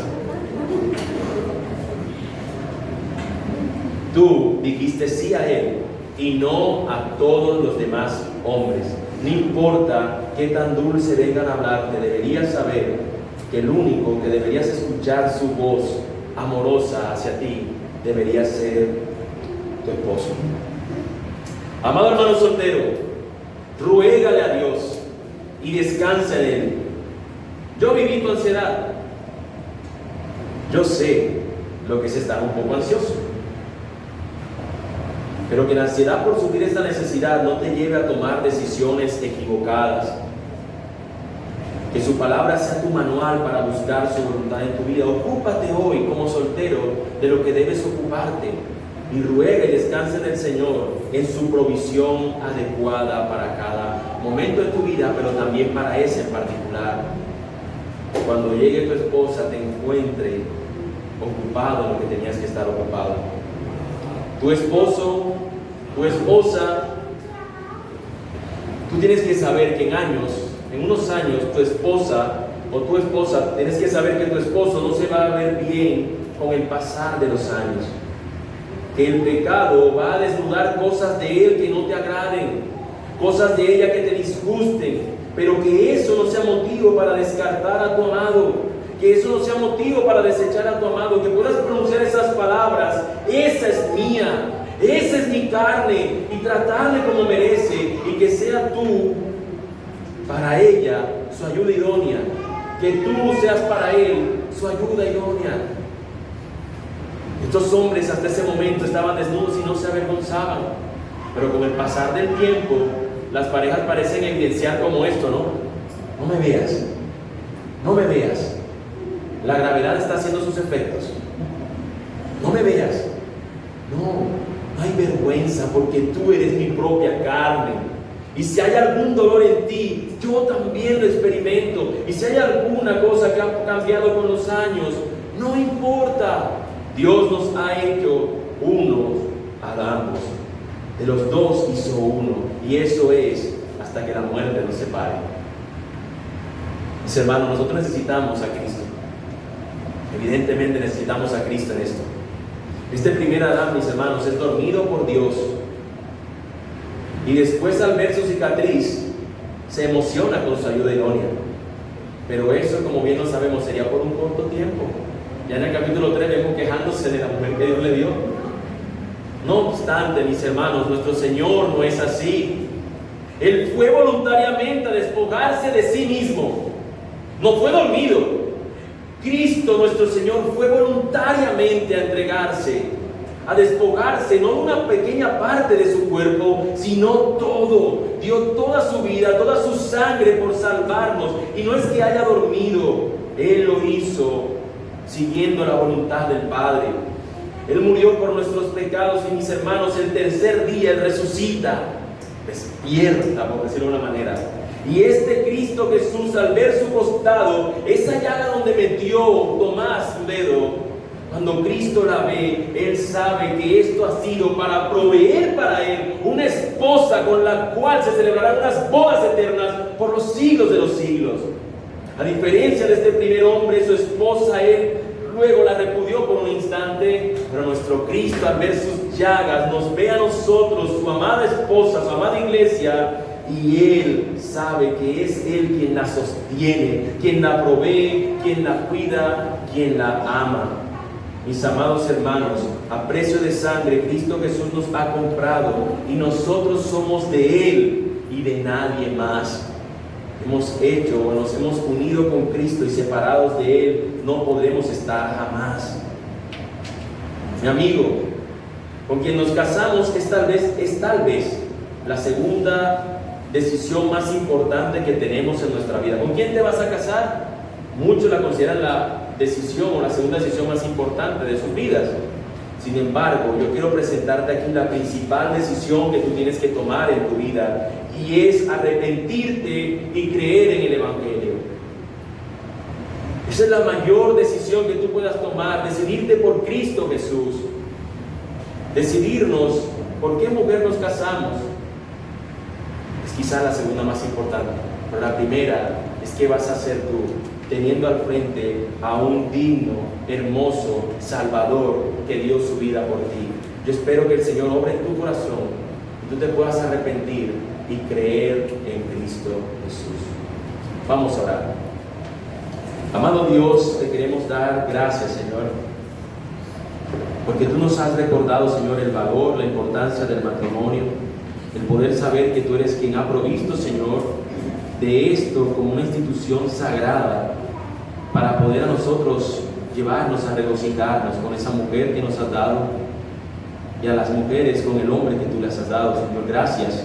A: Tú dijiste sí a él y no a todos los demás hombres. No importa qué tan dulce vengan a hablarte, deberías saber que el único que deberías escuchar su voz amorosa hacia ti debería ser tu esposo. Amado hermano soltero, ruégale a Dios y descansa en Él. Yo viví tu ansiedad. Yo sé lo que es estar un poco ansioso. Pero que la ansiedad por suplir esta necesidad no te lleve a tomar decisiones equivocadas. Que su palabra sea tu manual para buscar su voluntad en tu vida. Ocúpate hoy como soltero de lo que debes ocuparte. Y ruega y descansa en el Señor, en su provisión adecuada para cada momento de tu vida, pero también para ese en particular. Cuando llegue tu esposa te encuentre ocupado en lo que tenías que estar ocupado. Tu esposo, tu esposa, tú tienes que saber que en unos años, tu esposa o tu esposa, tienes que saber que tu esposo no se va a ver bien con el pasar de los años. Que el pecado va a desnudar cosas de él que no te agraden, cosas de ella que te disgusten, pero que eso no sea motivo para descartar a tu amado. Que eso no sea motivo para desechar a tu amado, que puedas pronunciar esas palabras, esa es mía, esa es mi carne, y tratarle como merece, y que sea tú, para ella, su ayuda idónea, que tú seas para él su ayuda idónea. Estos hombres hasta ese momento estaban desnudos y no se avergonzaban, pero con el pasar del tiempo, las parejas parecen evidenciar como esto, ¿no? No me veas, no me veas. La gravedad está haciendo sus efectos. No me veas. No hay vergüenza porque tú eres mi propia carne. Y si hay algún dolor en ti, yo también lo experimento. Y si hay alguna cosa que ha cambiado con los años, no importa. Dios nos ha hecho unos a ambos. De los dos hizo uno. Y eso es hasta que la muerte nos separe. Mis hermanos, nosotros necesitamos a Cristo. Evidentemente necesitamos a Cristo en esto. Este primer Adán, mis hermanos, es dormido por Dios. Y después, al ver su cicatriz, se emociona con su ayuda idónea. Pero eso, como bien lo sabemos, sería por un corto tiempo. Ya en el capítulo 3 vemos quejándose de la mujer que Dios le dio. No obstante, mis hermanos, nuestro Señor no es así. Él fue voluntariamente a despojarse de sí mismo. No fue dormido. Cristo, nuestro Señor, fue voluntariamente a entregarse, a despojarse, no de una pequeña parte de su cuerpo, sino todo. Dio toda su vida, toda su sangre por salvarnos. Y no es que haya dormido, Él lo hizo siguiendo la voluntad del Padre. Él murió por nuestros pecados y, mis hermanos, el tercer día Él resucita, despierta, por decirlo de una manera. Y este Cristo Jesús, al ver su costado, esa llaga donde metió Tomás su dedo, cuando Cristo la ve, Él sabe que esto ha sido para proveer para Él una esposa con la cual se celebrarán unas bodas eternas por los siglos de los siglos. A diferencia de este primer hombre, su esposa, Él luego la repudió por un instante, pero nuestro Cristo, al ver sus llagas, nos ve a nosotros, su amada esposa, su amada iglesia, y Él sabe que es Él quien la sostiene, quien la provee, quien la cuida, quien la ama. Mis amados hermanos, a precio de sangre, Cristo Jesús nos ha comprado y nosotros somos de Él y de nadie más. Nos hemos unido con Cristo y separados de Él no podremos estar jamás. Mi amigo, con quien nos casamos es tal vez la segunda decisión más importante que tenemos en nuestra vida. ¿Con quién te vas a casar? Muchos la consideran la decisión o la segunda decisión más importante de sus vidas. Sin embargo, yo quiero presentarte aquí la principal decisión que tú tienes que tomar en tu vida, y es arrepentirte y creer en el Evangelio. Esa es la mayor decisión que tú puedas tomar, decidirte por Cristo Jesús, decidirnos por qué mujer nos casamos. Es quizá la segunda más importante, pero la primera es qué vas a hacer tú, teniendo al frente a un digno, hermoso Salvador que dio su vida por ti. Yo espero que el Señor obre en tu corazón y tú te puedas arrepentir y creer en Cristo Jesús. Vamos a orar. Amado Dios, te queremos dar gracias, Señor, porque tú nos has recordado, Señor, el valor, la importancia del matrimonio, el poder saber que tú eres quien ha provisto, Señor, de esto como una institución sagrada para poder a nosotros llevarnos a regocijarnos con esa mujer que nos has dado y a las mujeres con el hombre que tú les has dado. Señor, gracias,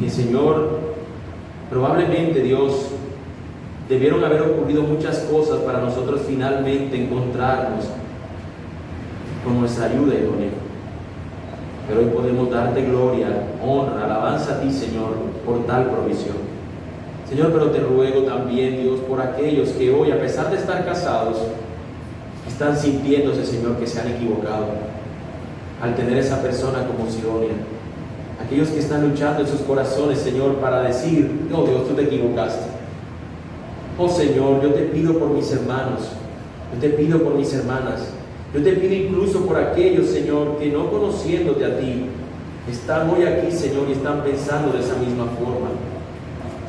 A: que, Señor, probablemente, Dios, debieron haber ocurrido muchas cosas para nosotros finalmente encontrarnos con nuestra ayuda idónea. Pero hoy podemos darte gloria, honra, alabanza a ti, Señor, por tal provisión. Señor, pero te ruego también, Dios, por aquellos que hoy, a pesar de estar casados, están sintiéndose, Señor, que se han equivocado al tener esa persona como idónea. Aquellos que están luchando en sus corazones, Señor, para decir: no, Dios, tú te equivocaste. Oh Señor, yo te pido por mis hermanos, yo te pido por mis hermanas, yo te pido incluso por aquellos, Señor, que no conociéndote a ti, están hoy aquí, Señor, y están pensando de esa misma forma.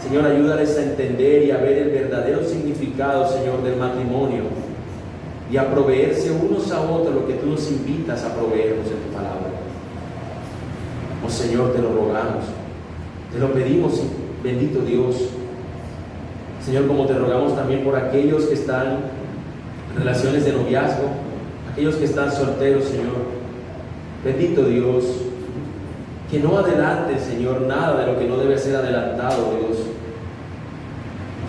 A: Señor, ayúdales a entender y a ver el verdadero significado, Señor, del matrimonio, y a proveerse unos a otros lo que tú nos invitas a proveernos en tu palabra. Oh Señor, te lo rogamos, te lo pedimos, bendito Dios. Señor, como te rogamos también por aquellos que están en relaciones de noviazgo, aquellos que están solteros, Señor, bendito Dios, que no adelanten, Señor, nada de lo que no debe ser adelantado, Dios,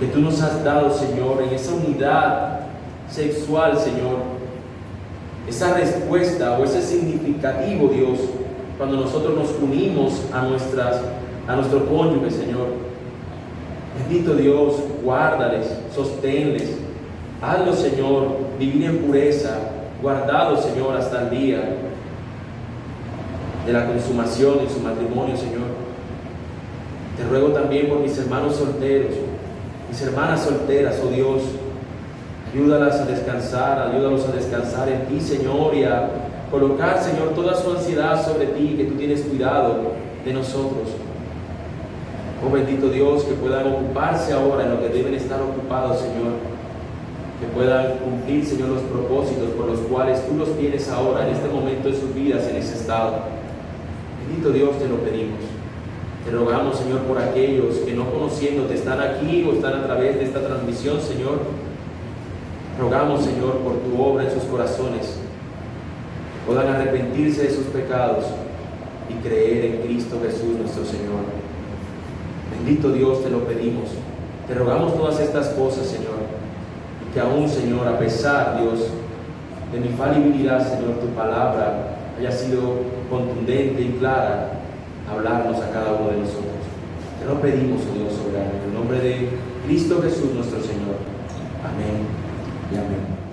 A: que tú nos has dado, Señor, en esa unidad sexual, Señor, esa respuesta o ese significativo, Dios, cuando nosotros nos unimos a nuestro cónyuge, Señor. Bendito Dios, guárdales, sosténles, hazlos, Señor, vivir en pureza, guardados, Señor, hasta el día de la consumación en su matrimonio, Señor. Te ruego también por mis hermanos solteros, mis hermanas solteras, oh Dios, ayúdalas a descansar, ayúdalos a descansar en ti, Señor, y a colocar, Señor, toda su ansiedad sobre ti, que tú tienes cuidado de nosotros. Oh bendito Dios, que puedan ocuparse ahora en lo que deben estar ocupados, Señor, que puedan cumplir, Señor, los propósitos por los cuales tú los tienes ahora, en este momento de sus vidas, en ese estado. Bendito Dios, te lo pedimos. Te rogamos, Señor, por aquellos que no conociéndote están aquí o están a través de esta transmisión, Señor. Rogamos, Señor, por tu obra en sus corazones, puedan arrepentirse de sus pecados y creer en Cristo Jesús, nuestro Señor. Bendito Dios, te lo pedimos. Te rogamos todas estas cosas, Señor, y que aún, Señor, a pesar, Dios, de mi falibilidad, Señor, tu palabra haya sido contundente y clara, hablarnos a cada uno de nosotros. Te lo pedimos, oh Dios soberano, en el nombre de Cristo Jesús, nuestro Señor. Amén y amén.